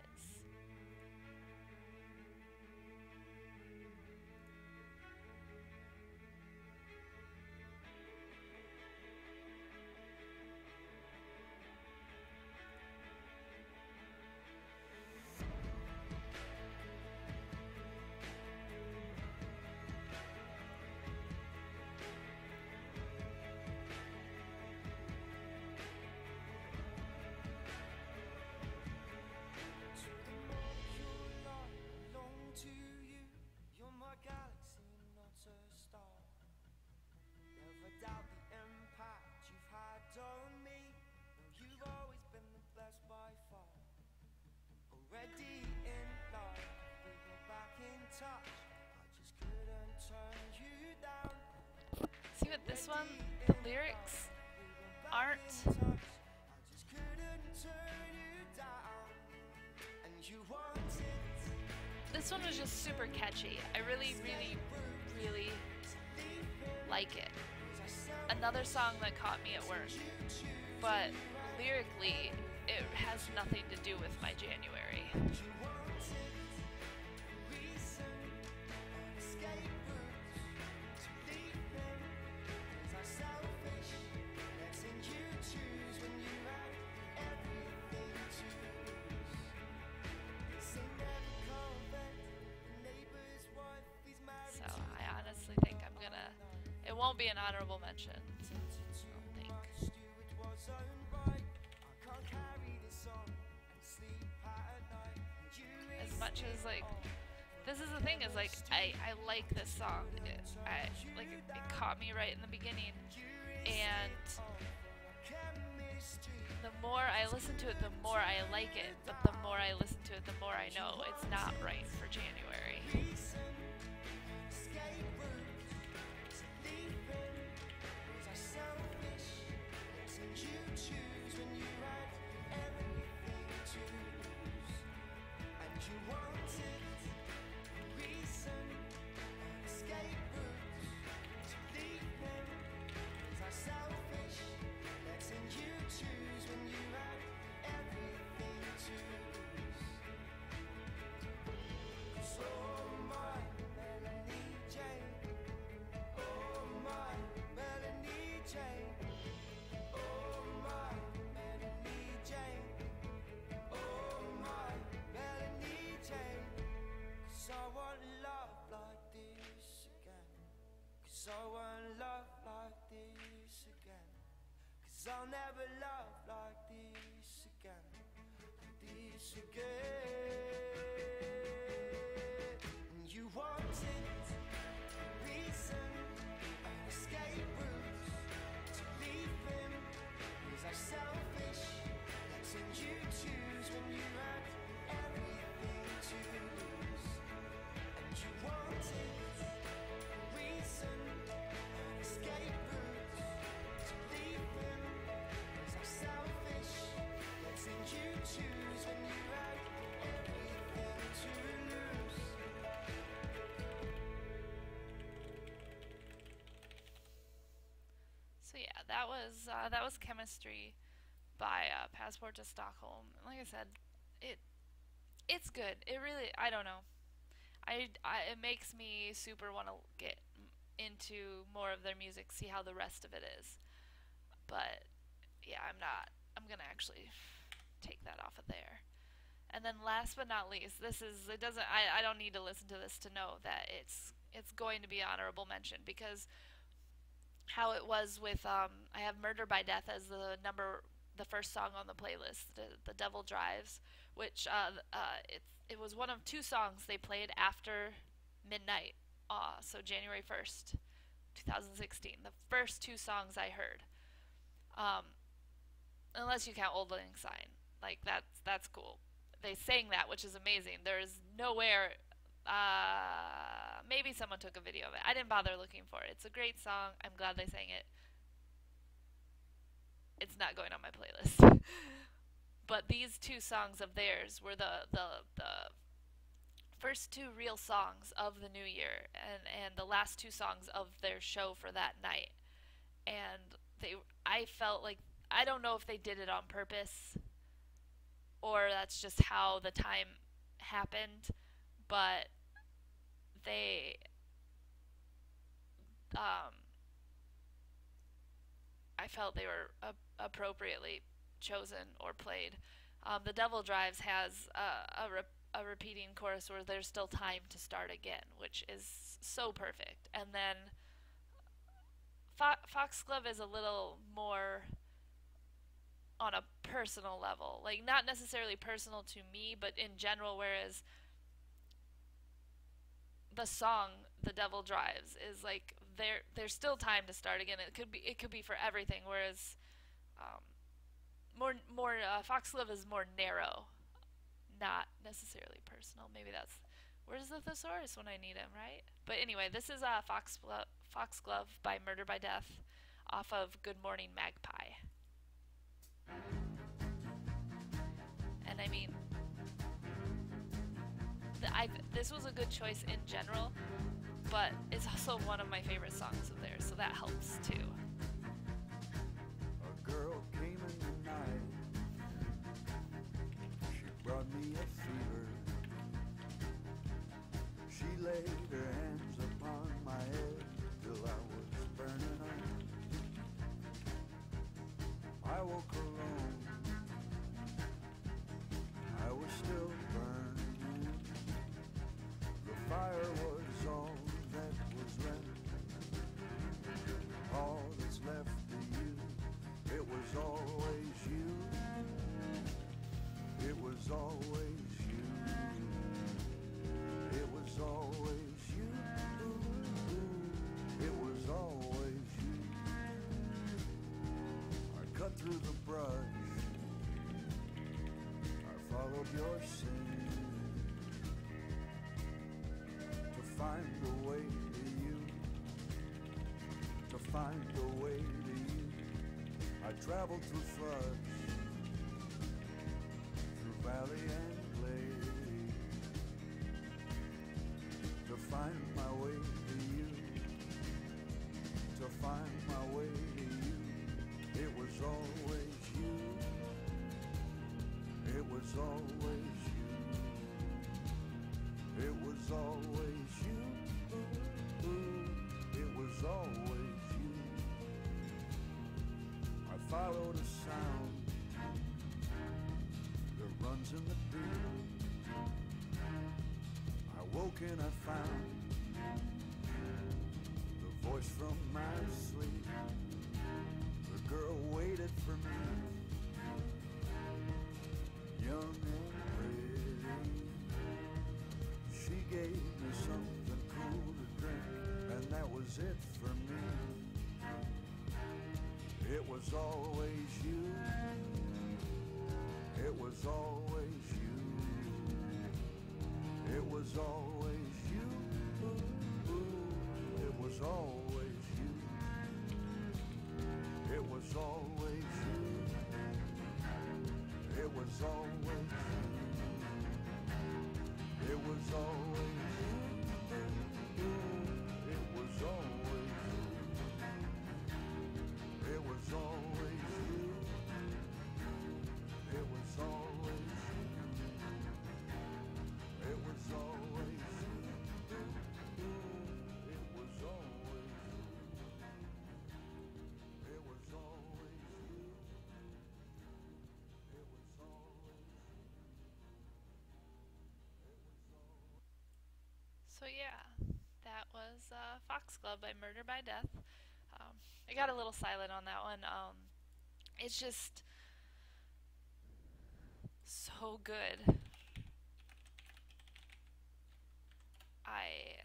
See what this one, the lyrics aren't. This one was just super catchy. I really, really, really like it. Another song that caught me at work, but lyrically, it has nothing to do with my January. So I honestly think it won't be an honorable mention. I don't think. As much as like, this is the thing is like, I like this song. It caught me right in the beginning, and the more I listen to it, the more I like it. But the more I listen to it, the more I know it's not right for January. I'll never love like this again, this again. And you wanted a reason, an escape route to leave him. Was I selfish, letting you choose when you had everything to lose? And you wanted a reason, an escape route to leave him. Selfish, letting you choose when you had everything to lose. So yeah, that was Chemistry by Passport to Stockholm. And like I said, it's good. It really, I don't know. it makes me super want to get into more of their music, see how the rest of it is. But yeah, I'm not. I'm gonna actually take that off of there. And then last but not least, this is it doesn't I don't need to listen to this to know that it's going to be honorable mention because how it was with I have Murder by Death as the first song on the playlist, the Devil Drives, which it was one of two songs they played after midnight, so January 1st, 2016. The first two songs I heard, um, unless you count Old Lang Syne, like that's cool. They sang that, which is amazing. There's nowhere. Maybe someone took a video of it. I didn't bother looking for it. It's a great song. I'm glad they sang it. It's not going on my playlist. But these two songs of theirs were the first two real songs of the new year, and the last two songs of their show for that night. And I felt like, I don't know if they did it on purpose or that's just how the time happened, but they um, I felt they were appropriately chosen or played. The Devil Drives has a repeating chorus where there's still time to start again, which is so perfect. And then Foxglove is a little more on a personal level, like not necessarily personal to me, but in general. Whereas the song "The Devil Drives" is like there's still time to start again. It could be for everything. Whereas um, more Foxglove is more narrow, not necessarily personal. Maybe that's where's the thesaurus when I need him, right? But anyway, this is Foxglove by Murder by Death off of Good Morning Magpie. And I mean, this was a good choice in general, but it's also one of my favorite songs of theirs, so that helps too. A girl came in the night. She brought me a fever. She laid her hands upon my head till I was burning up. I woke alone. I was still burning. The fire was all that was left. All that's left of you. It was always you. It was always you. It was always you. It was always you. I cut through the brush. I followed your sin to find the way to you. To find the way to you. I traveled through floods, through valley and glade, to find my way to you, to find my way to you. It was always you, it was always you, it was always you, it was always you. I followed a sound that runs in the deep. I woke and I found the voice from my sleep. The girl waited for me, young and pretty. She gave me something cool to drink, and that was it for me. It was always you. It was always you. It was always you. It was always you. It was always you. It was always you. It was always you. It was always you. It was always you. It was always you. It was always you. So yeah, that was Foxglove by Murder by Death. Um, I got a little silent on that one. It's just so good. I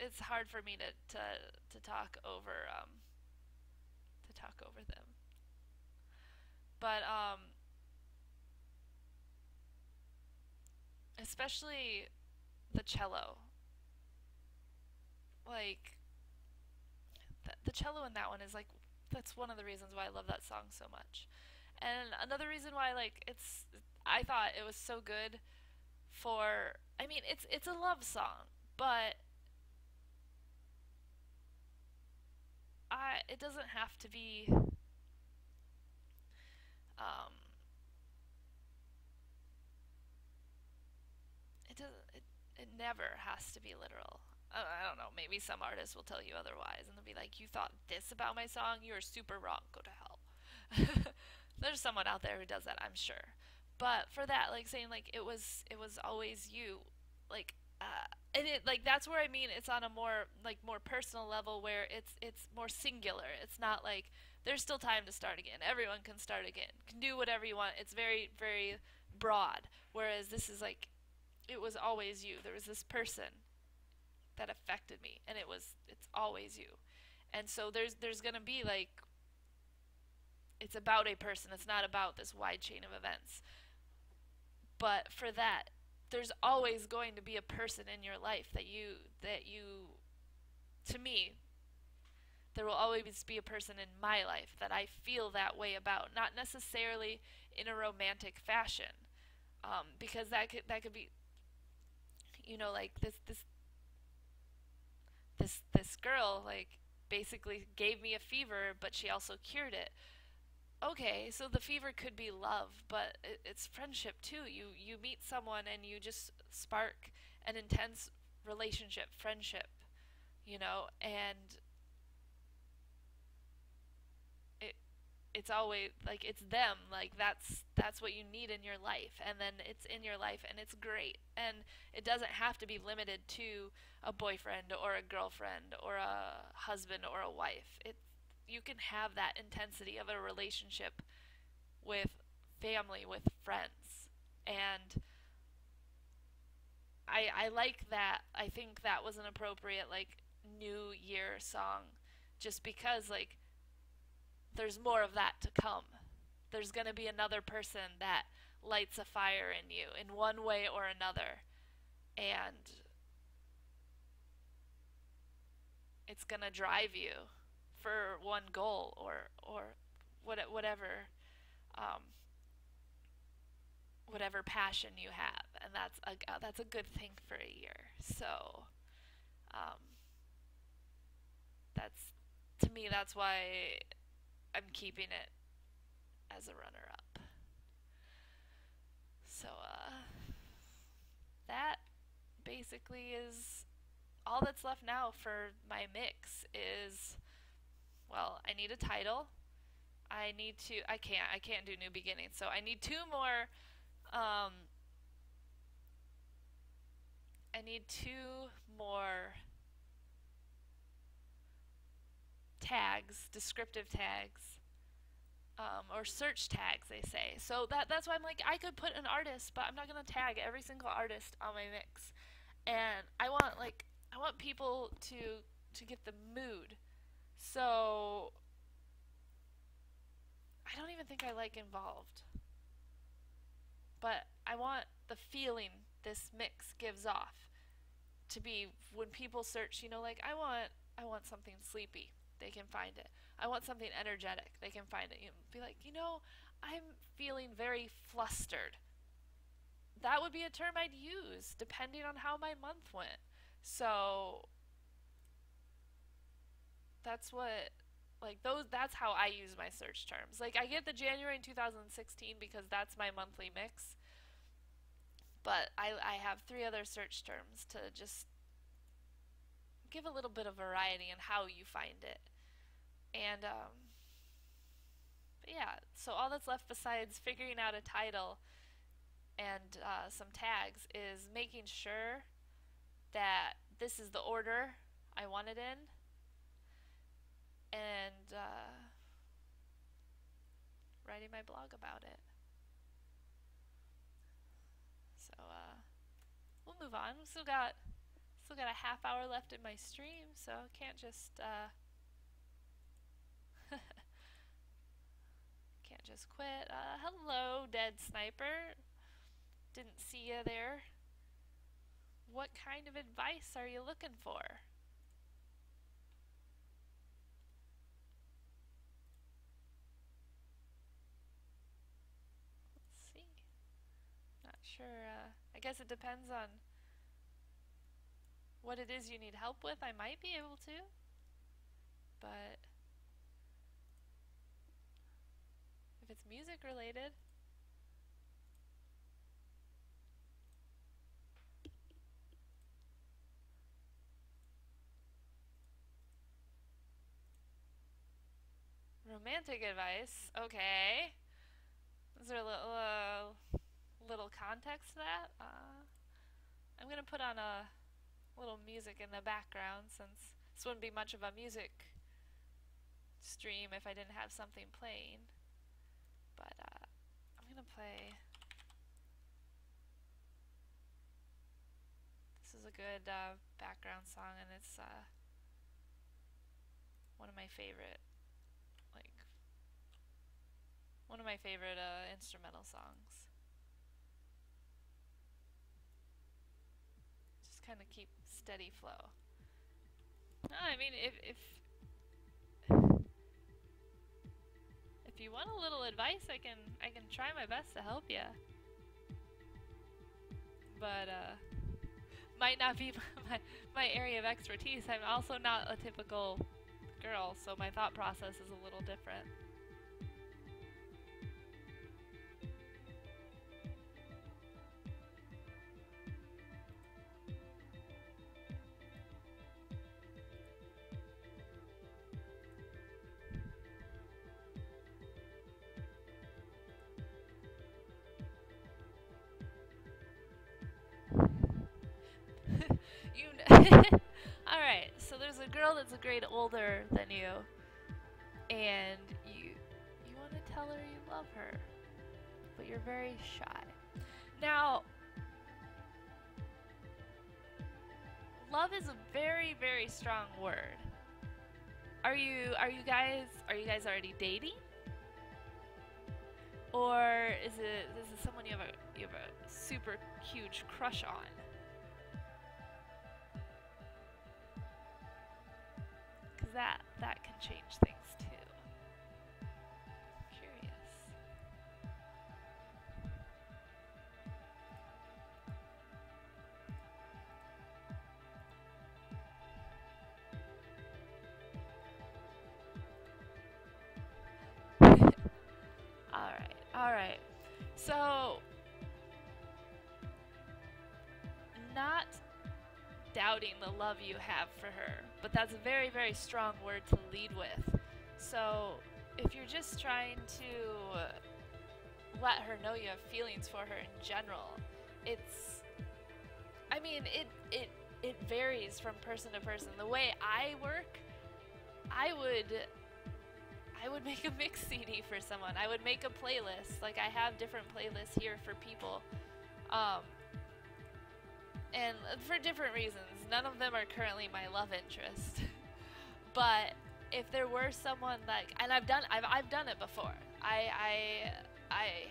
it's hard for me to talk over them. But especially the cello. Like the cello in that one is like that's one of the reasons why I love that song so much. And another reason why like it's I thought it was so good for I mean it's a love song, but I it doesn't have to be um it doesn't it never has to be literal. I don't know, maybe some artists will tell you otherwise and they'll be like, "You thought this about my song? You are super wrong. Go to hell." There's someone out there who does that, I'm sure. But for that, like saying like it was always you, like and it like that's where I mean it's on a more like more personal level where it's more singular. It's not like there's still time to start again. Everyone can start again. Can do whatever you want. It's very broad. Whereas this is like it was always you. There was this person that affected me and it's always you. And so there's going to be like it's about a person. It's not about this wide chain of events. But for that, there's always going to be a person in your life that you to me there will always be a person in my life that I feel that way about, not necessarily in a romantic fashion, because that could be, like this girl like basically gave me a fever, but she also cured it. Okay, so the fever could be love, but it's friendship too. You meet someone and you just spark an intense relationship, friendship, and it it's always like it's them, like that's what you need in your life, and then it's in your life and it's great. And it doesn't have to be limited to a boyfriend or a girlfriend or a husband or a wife. You can have that intensity of a relationship with family, with friends. And I like that. I think that was an appropriate like New Year song just because like there's more of that to come. There's going to be another person that lights a fire in you in one way or another. And it's going to drive you for one goal or whatever um, whatever passion you have, and that's a good thing for a year. So um, that's to me that's why I'm keeping it as a runner up. So that basically is all that's left now for my mix is well, I need a title. I can't do New Beginnings. So I need two more um I need two more tags, descriptive tags, or search tags, they say. So that's why I'm like, I could put an artist, but I'm not gonna tag every single artist on my mix. And I want people to get the mood. So I don't even think I like involved, but I want the feeling this mix gives off to be when people search, like I want something sleepy, they can find it. I want something energetic, they can find it. Be like, I'm feeling very flustered. That would be a term I'd use depending on how my month went. So that's what like those that's how I use my search terms. Like I get the January in 2016 because that's my monthly mix, but I have three other search terms to just give a little bit of variety in how you find it. And but yeah, so all that's left besides figuring out a title and some tags is making sure that this is the order I want it in, and writing my blog about it. So we'll move on. We still got a half hour left in my stream, so can't just can't just quit. Hello, Dead Sniper. Didn't see you there. What kind of advice are you looking for? Let's see. Not sure. I guess it depends on what it is you need help with. I might be able to, but if it's music related. Romantic advice. Okay. Is there a little context to that? I'm gonna put on a little music in the background since this wouldn't be much of a music stream if I didn't have something playing. But I'm gonna play. This is a good background song, and it's one of my favorite, instrumental songs. Just kind of keep steady flow. I mean, if you want a little advice, I can try my best to help you. But might not be my area of expertise. I'm also not a typical girl, so my thought process is a little different. Alright, so there's a girl that's a grade older than you, and you want to tell her you love her, but you're very shy. Now, love is a very, very strong word. Are you guys already dating? Or is this someone you have a super huge crush on? That can change things too. I'm curious. All right. So, not doubting the love you have for her, but that's a very, very strong word to lead with. So if you're just trying to let her know you have feelings for her in general, it varies from person to person. The way I work, I would make a mix CD for someone. I would make a playlist. Like, I have different playlists here for people. And for different reasons. None of them are currently my love interest. But if there were someone like, and I've done it before. I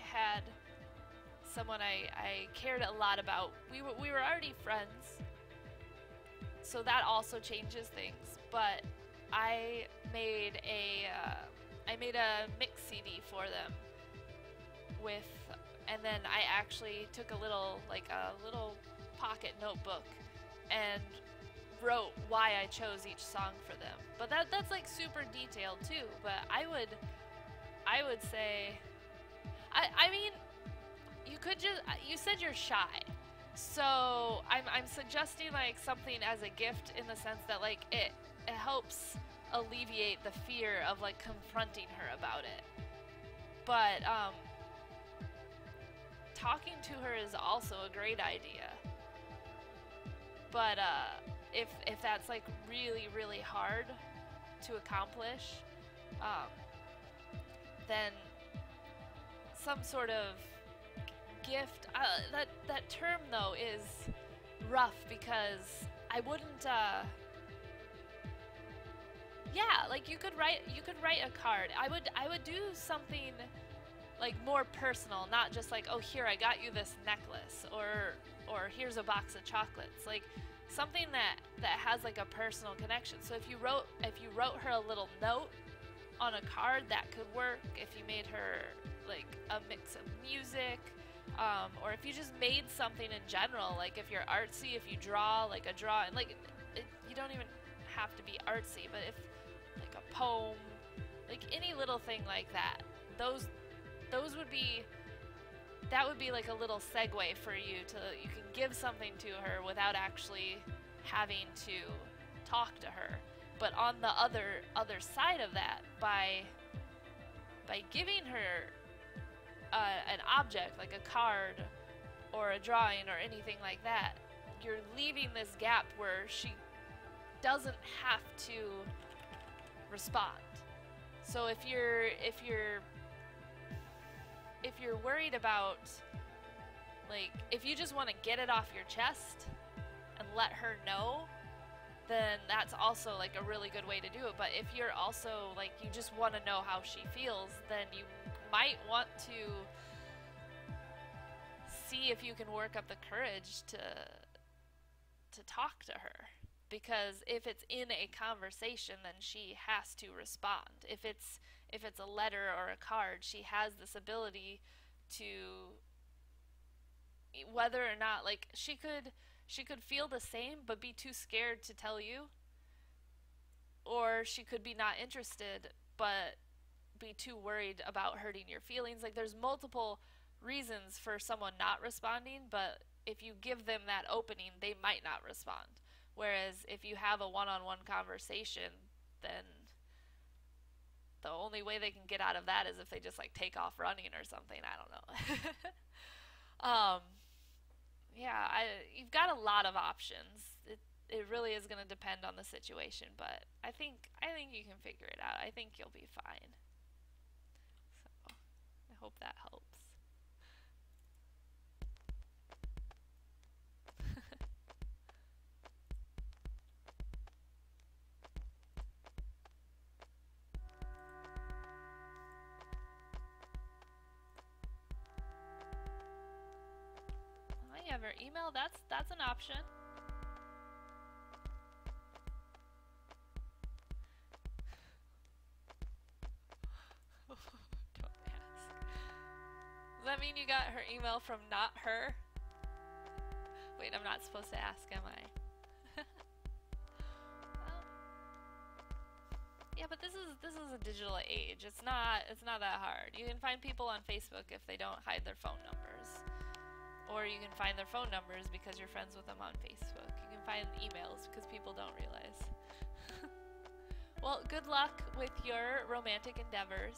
had someone I cared a lot about. We were already friends, so that also changes things. But I made a mix CD for them and then I actually took a little pocket notebook and wrote why I chose each song for them. But that's like super detailed too. But I would say, I mean, you said you're shy, so I'm suggesting like something as a gift in the sense that like it helps alleviate the fear of like confronting her about it. But talking to her is also a great idea. But if that's like really, really hard to accomplish, then some sort of gift. That term though is rough because I wouldn't. Yeah, like you could write a card. I would do something like more personal, not just like, oh, here, I got you this necklace, or here's a box of chocolates. Like something that has like a personal connection. So if you wrote her a little note on a card, that could work. If you made her like a mix of music, or if you just made something in general, like if you're artsy, if you draw like a drawing, like you don't even have to be artsy, but if like a poem, like any little thing like that, those would be, that would be like a little segue for you can give something to her without actually having to talk to her. But on the other side of that, by giving her an object like a card or a drawing or anything like that, you're leaving this gap where she doesn't have to respond. So if you're worried about, like, if you just want to get it off your chest and let her know, then that's also like a really good way to do it. But if you're also like, you just want to know how she feels, then you might want to see if you can work up the courage to talk to her. Because if it's in a conversation, then she has to respond. If it's a letter or a card, she has this ability to, whether or not, like, she could feel the same but be too scared to tell you, or she could be not interested but be too worried about hurting your feelings. Like, there's multiple reasons for someone not responding, but if you give them that opening, they might not respond. Whereas if you have a one-on-one conversation, then the only way they can get out of that is if they just like take off running or something. I don't know. Yeah, you've got a lot of options. It really is going to depend on the situation, but I think you can figure it out. I think you'll be fine. So I hope that helps. You have her email. That's an option. Don't ask. Does that mean you got her email from not her? Wait, I'm not supposed to ask, am I? Yeah, but this is a digital age. It's not that hard. You can find people on Facebook if they don't hide their phone numbers. Or you can find their phone numbers because you're friends with them on Facebook. You can find emails because people don't realize. Well, good luck with your romantic endeavors.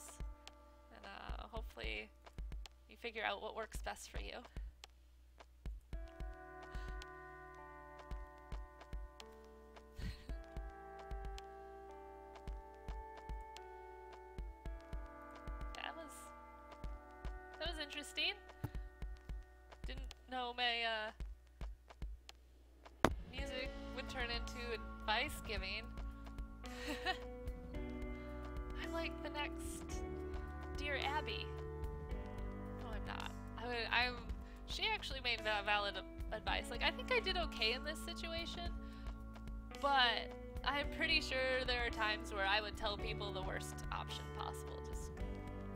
And hopefully you figure out what works best for you. That was interesting. Didn't know my music would turn into advice giving. I'm like the next Dear Abby. No, I'm not. She actually made valid advice. Like, I think I did okay in this situation, but I'm pretty sure there are times where I would tell people the worst option possible just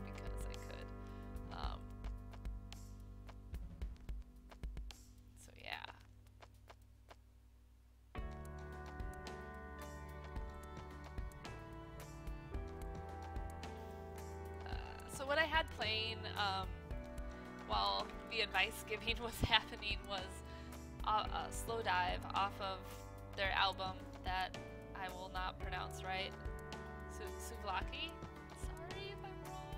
because I could. So yeah. So what I had playing while the advice giving was happening was a slow dive off of their album that I will not pronounce right. Souvlaki? Sorry if I'm wrong.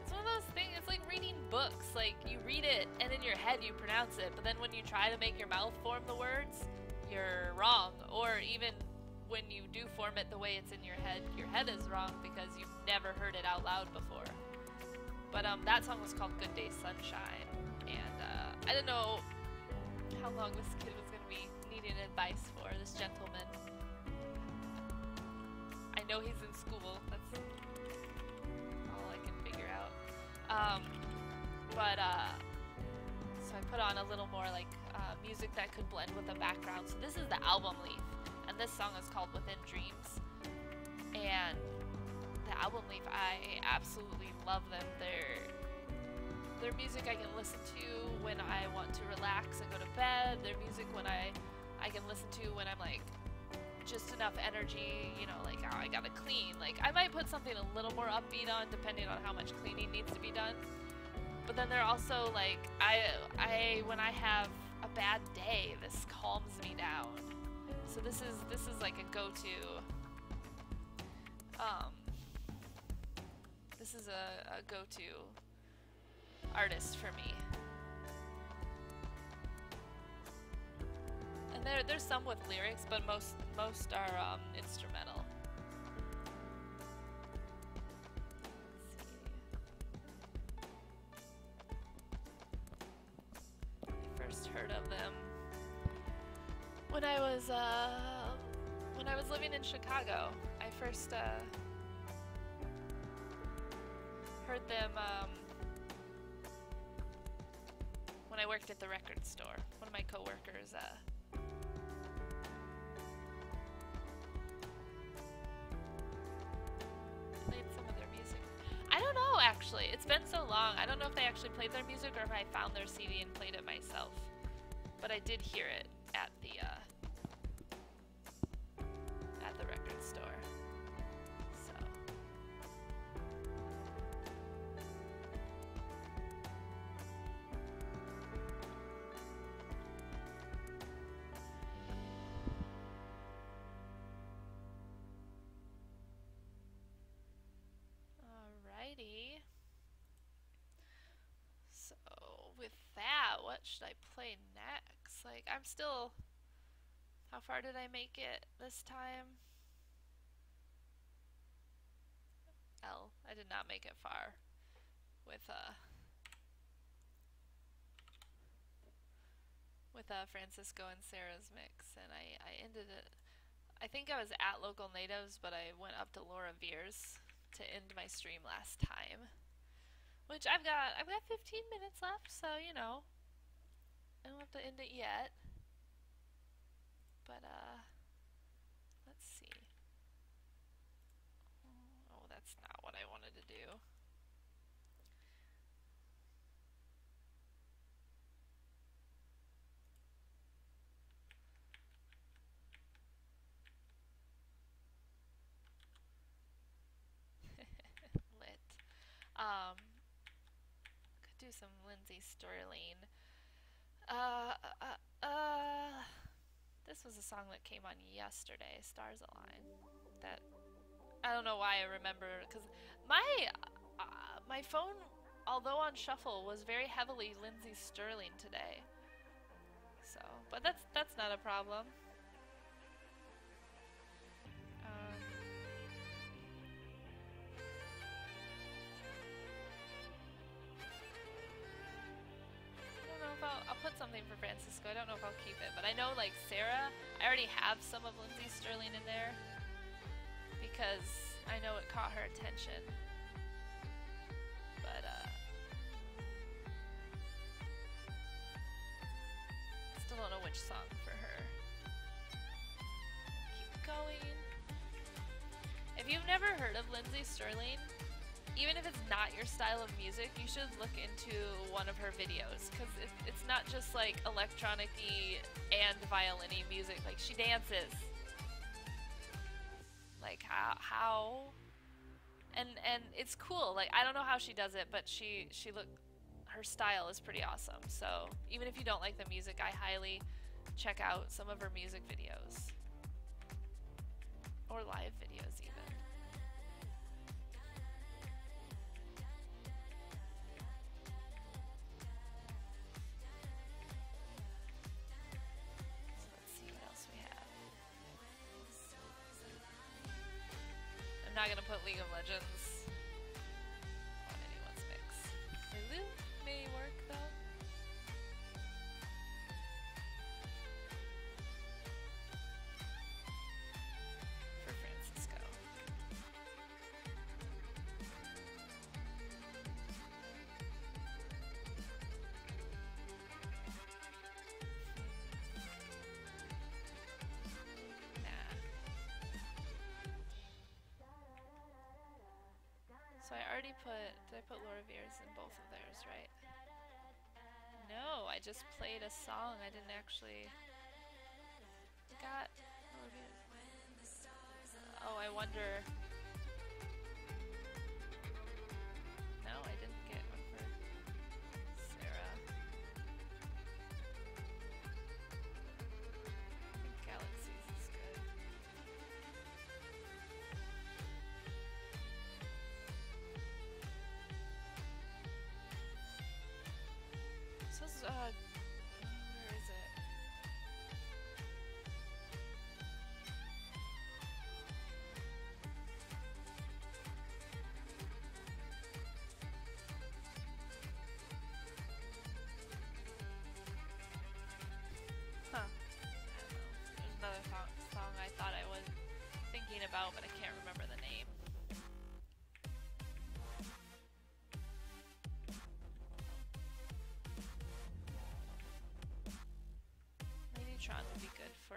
It's one of those things, it's like reading books. just like you read it and in your head you pronounce it, but then when you try to make your mouth form the words, you're wrong. Or even when you do form it the way it's in your head is wrong because you've never heard it out loud before. But that song was called Good Day Sunshine, and I didn't know how long this kid was going to be needing advice for, this gentleman. I know he's in school, that's all I can figure out. So I put on a little more like music that could blend with the background. So this is the album Leaf, and this song is called Within Dreams. And the album Leaf, I absolutely love them. They're music I can listen to when I want to relax and go to bed. They're music when I can listen to when I'm like just enough energy, you know, like, oh, I gotta clean. Like, I might put something a little more upbeat on depending on how much cleaning needs to be done. But then they're also like, when I have a bad day, this calms me down. So this is like a go-to. This is a go-to artist for me. And there's some with lyrics, but most are instrumental. Let's see. I first heard of them when I was living in Chicago. I first heard them when I worked at the record store. One of my coworkers played some of their music. I don't know, actually. It's been so long. I don't know if they actually played their music or if I found their CD and played it myself. But I did hear it at the record store. So. Alrighty. So with that, what should I play next? Like, I'm still... How far did I make it this time? L. I did not make it far with Francisco and Sarah's mix, and I ended it. I think I was at Local Natives, but I went up to Laura Veer's to end my stream last time, which I've got 15 minutes left, so you know, I don't have to end it yet. But let's see. Oh, that's not what I wanted to do. Lit. Could do some Lindsay Sterling. This was a song that came on yesterday, Stars Align. That I don't know why I remember, because my phone, although on shuffle, was very heavily Lindsay Sterling today. So, but that's not a problem. I'll put something for Francisco. I don't know if I'll keep it, but I know, like, Sarah, I already have some of Lindsay Sterling in there because I know it caught her attention. But still don't know which song for her. Keep going. If you've never heard of Lindsay Sterling, even if it's not your style of music, you should look into one of her videos, because it's not just like electronic-y and violin-y music. Like, she dances. Like, how and it's cool. Like, I don't know how she does it, but her style is pretty awesome. So even if you don't like the music, I highly check out some of her music videos or live videos even. not gonna put League of Legends on anyone's mix. Lulu may work though. For Francisco. So I already put, did I put Laura Veers in both of theirs, right? No, I just played a song. I didn't actually got Laura Veers. Oh, I wonder. No, I didn't get one for Sarah. I think Galaxies is good. So this is, where is it? Huh. I don't know. There's another song I thought I was thinking about, but I can't remember the name. Tron would be good for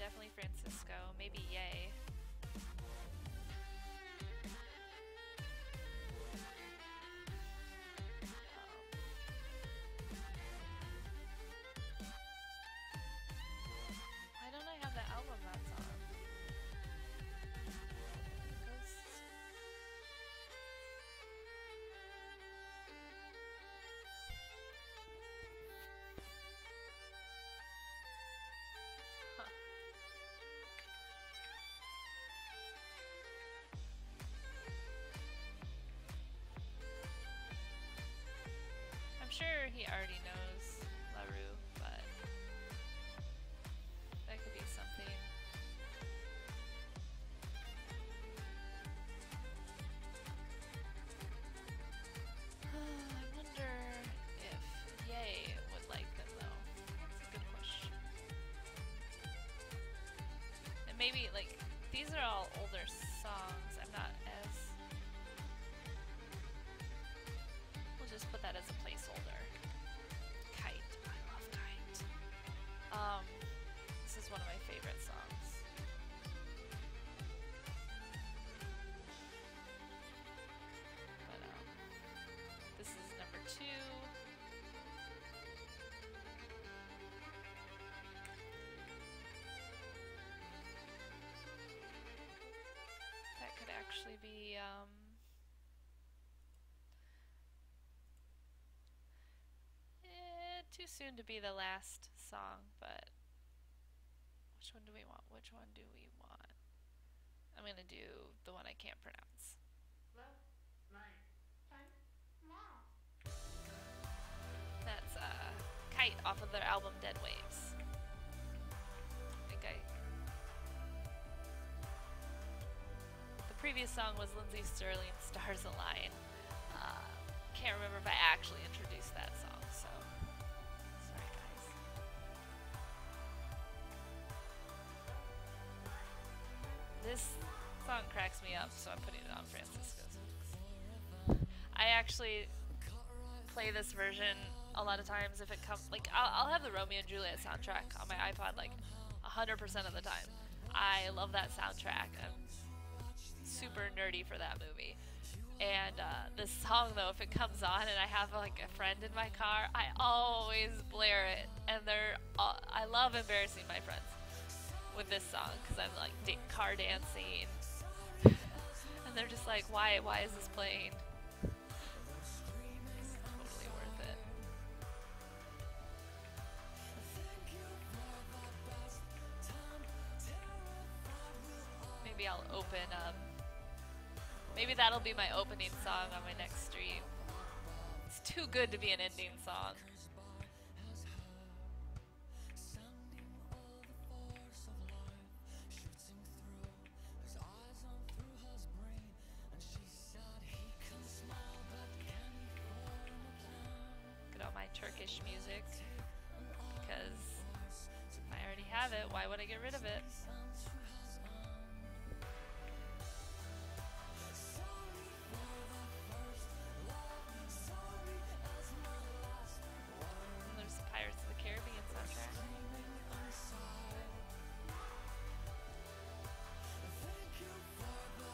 definitely Francisco, maybe Yay. Why don't I have the album that's on? Ghosts. Huh. I'm sure he already knows LaRue, but that could be something. I wonder if Yay would like them though. That's a good question. And maybe like these are all older songs. I'm not as. We'll just put that as a placeholder. Kite. I love Kite. This is one of my favorite songs. But this is number 2. That could actually be too soon to be the last song, but which one do we want? Which one do we want? I'm gonna do the one I can't pronounce. That's Kite off of their album Dead Waves. The previous song was Lindsey Sterling's Stars Align. Can't remember if I actually introduced that song, so sorry guys. This song cracks me up, so I'm putting it on Francisco's. I actually play this version a lot of times if it comes, like I'll have the Romeo and Juliet soundtrack on my iPod like 100% of the time. I love that soundtrack. I'm super nerdy for that movie. And this song though, if it comes on and I have like a friend in my car, I always blare it. And I love embarrassing my friends with this song because I'm like car dancing, and they're just like, why is this playing? It's totally worth it. Maybe I'll open maybe that'll be my opening song on my next stream. It's too good to be an ending song. Turkish music because I already have it. Why would I get rid of it? And there's the Pirates of the Caribbean soundtrack.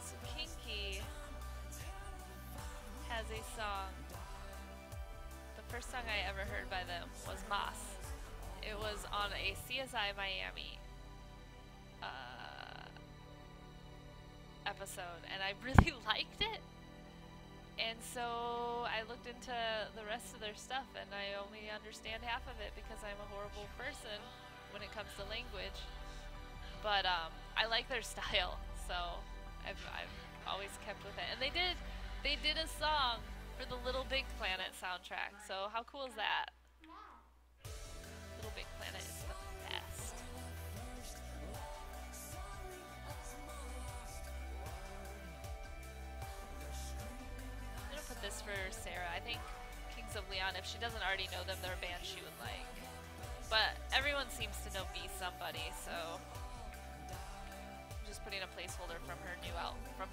So Kinky has a song. The first song I ever heard by them was Moss. It was on a CSI Miami episode, and I really liked it. And so I looked into the rest of their stuff, and I only understand half of it because I'm a horrible person when it comes to language. But I like their style, so I've always kept with it. And they did a song for the Little Big Planet soundtrack. So how cool is that? Little Big Planet is the best. I'm gonna put this for Sarah. I think Kings of Leon, if she doesn't already know them, they're a band she would like. But everyone seems to know Be Somebody, so I'm just putting a placeholder from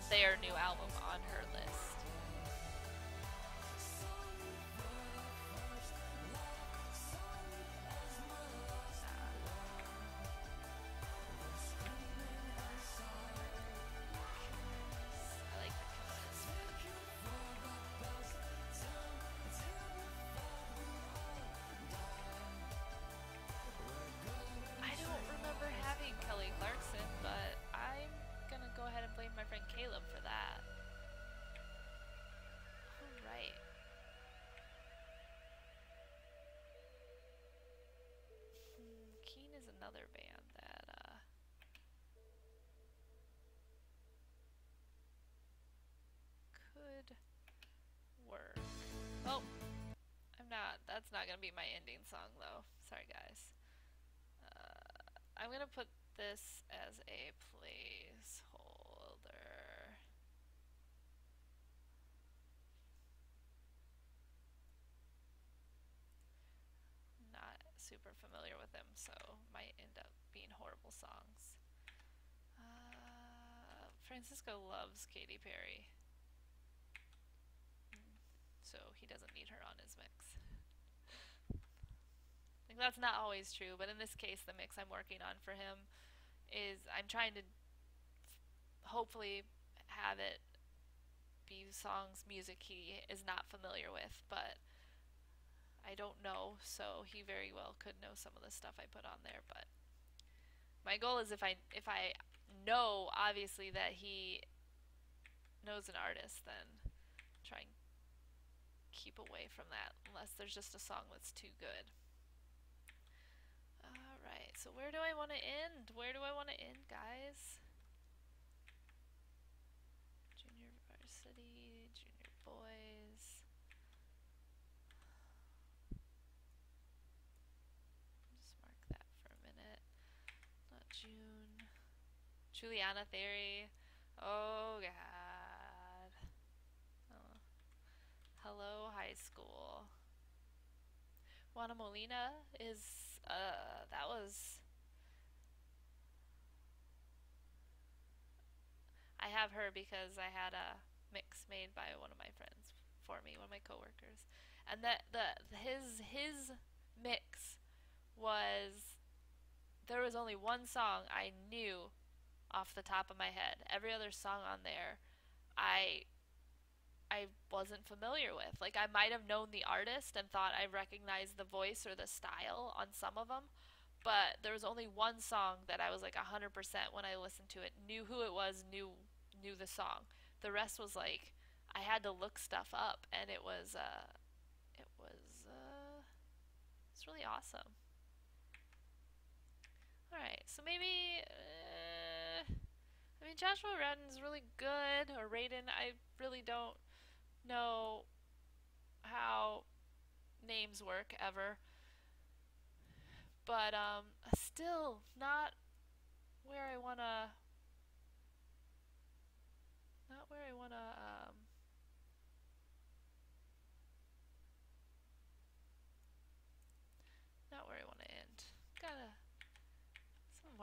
their new album on her list. Caleb for that. Alright. Keen is another band that could work. Oh, that's not gonna be my ending song though. Sorry guys. I'm gonna put this as a placeholder. Not super familiar with them, so might end up being horrible songs. Francisco loves Katy Perry, so he doesn't need her on his mix. Like, that's not always true, but in this case, the mix I'm working on for him is I'm trying to hopefully have it be songs, music he is not familiar with, but I don't know, so he very well could know some of the stuff I put on there. But my goal is if I know obviously that he knows an artist, then try and keep away from that unless there's just a song that's too good. Alright, so where do I want to end? Where do I want to end, guys? Junior varsity, junior boys. Just mark that for a minute. Not June. Juliana Theory. Oh god. Oh. Hello, high school. Juana Molina is that was I have her because I had a mix made by one of my friends for me, one of my coworkers. And his mix was there was only one song I knew off the top of my head. Every other song on there I wasn't familiar with. Like, I might have known the artist and thought I recognized the voice or the style on some of them, but there was only one song that I was like 100% when I listened to it, knew who it was, knew the song. The rest was like I had to look stuff up, and it's really awesome. Alright, so maybe I mean, Joshua Radin's really good, or Raiden. I really don't know how names work ever, but still not where I wanna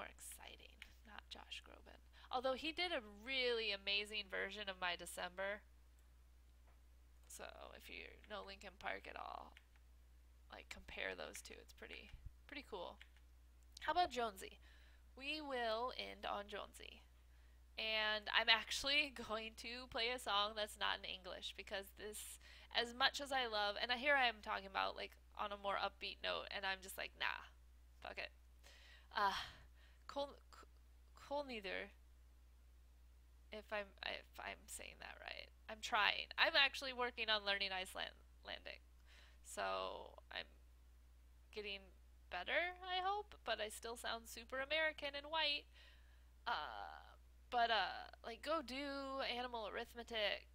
more exciting, not Josh Groban. Although he did a really amazing version of My December. So if you know Linkin Park at all, like compare those two. It's pretty cool. How about Jonesy? We will end on Jonesy. And I'm actually going to play a song that's not in English because this, as much as I love, and here I am talking about like on a more upbeat note, and I'm just like, nah, fuck it. Uh, Col, Col neither. If I'm saying that right, I'm trying. I'm actually working on learning Icelandic, so I'm getting better. I hope, but I still sound super American and white. Like go do Animal Arithmetic,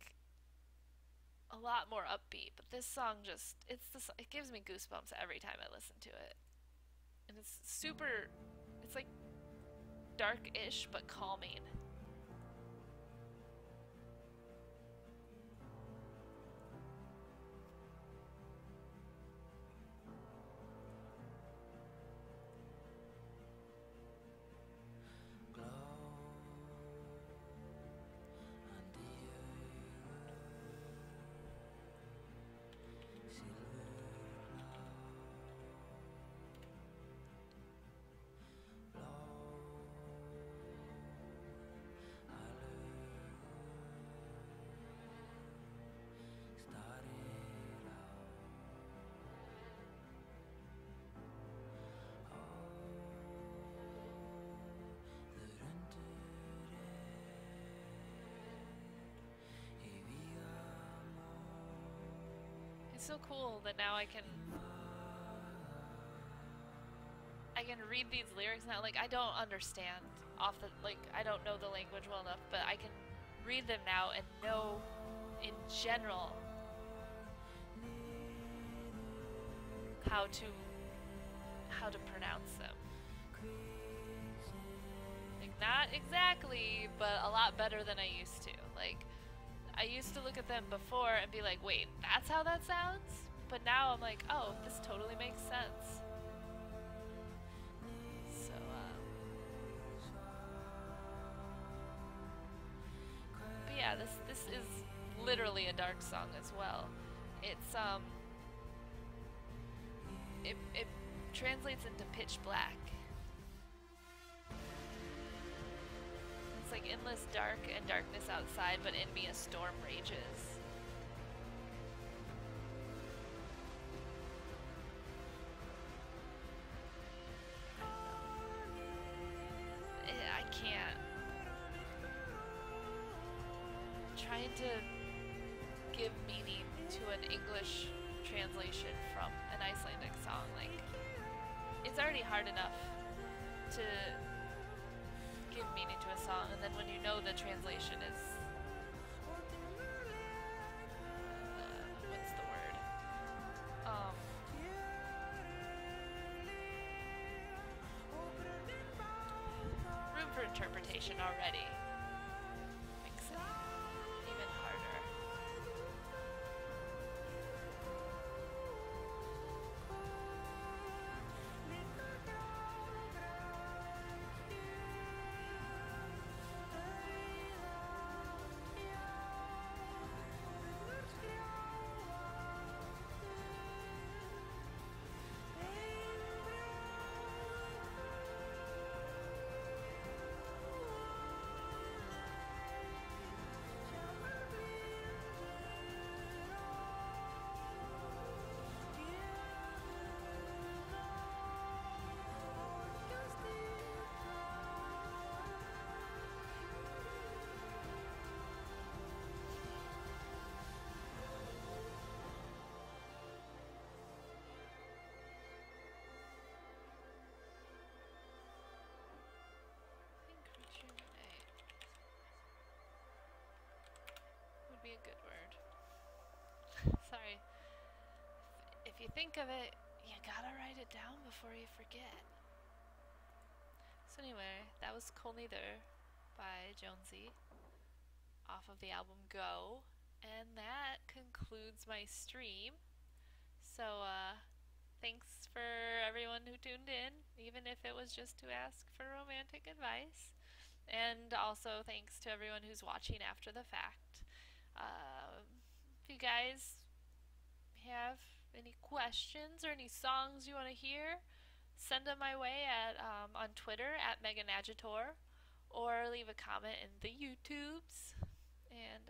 a lot more upbeat. But this song it gives me goosebumps every time I listen to it, and it's super. It's like dark-ish but calming. It's so cool that now I can read these lyrics now. Like I don't understand I don't know the language well enough, but I can read them now and know in general how to pronounce them. Like not exactly, but a lot better than I used to. Like I used to look at them before and be like, wait, that's how that sounds? But now I'm like, oh, this totally makes sense. So, but yeah, this is literally a dark song as well. It's it translates into pitch black. It's like endless dark and darkness outside, but in me a storm rages. I can't. Trying to give meaning to an English translation from an Icelandic song, like, it's already hard enough to give meaning to a song, and then when you know the translation is what's the word? Room for interpretation already makes it even harder. Would be a good word. Sorry. If you think of it, you gotta write it down before you forget. So anyway, that was Cool Neither by Jonesy off of the album Go. And that concludes my stream. So, thanks for everything. everyone who tuned in, even if it was just to ask for romantic advice. And also thanks to everyone who's watching after the fact. If you guys have any questions or any songs you want to hear, send them my way at on Twitter at Megan Agitor, or leave a comment in the YouTubes. And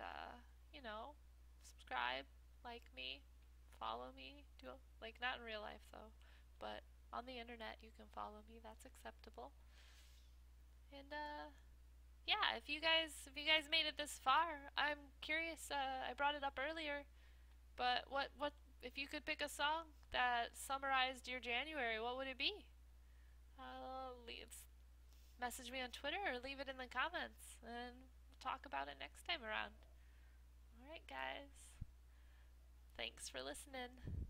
subscribe, like me, follow me. Do like not in real life though, but on the internet you can follow me. That's acceptable. And yeah, if you guys made it this far, I'm curious. I brought it up earlier, but what if you could pick a song that summarized your January? What would it be? Leave Message me on Twitter or leave it in the comments, and we'll talk about it next time around. All right, guys. Thanks for listening.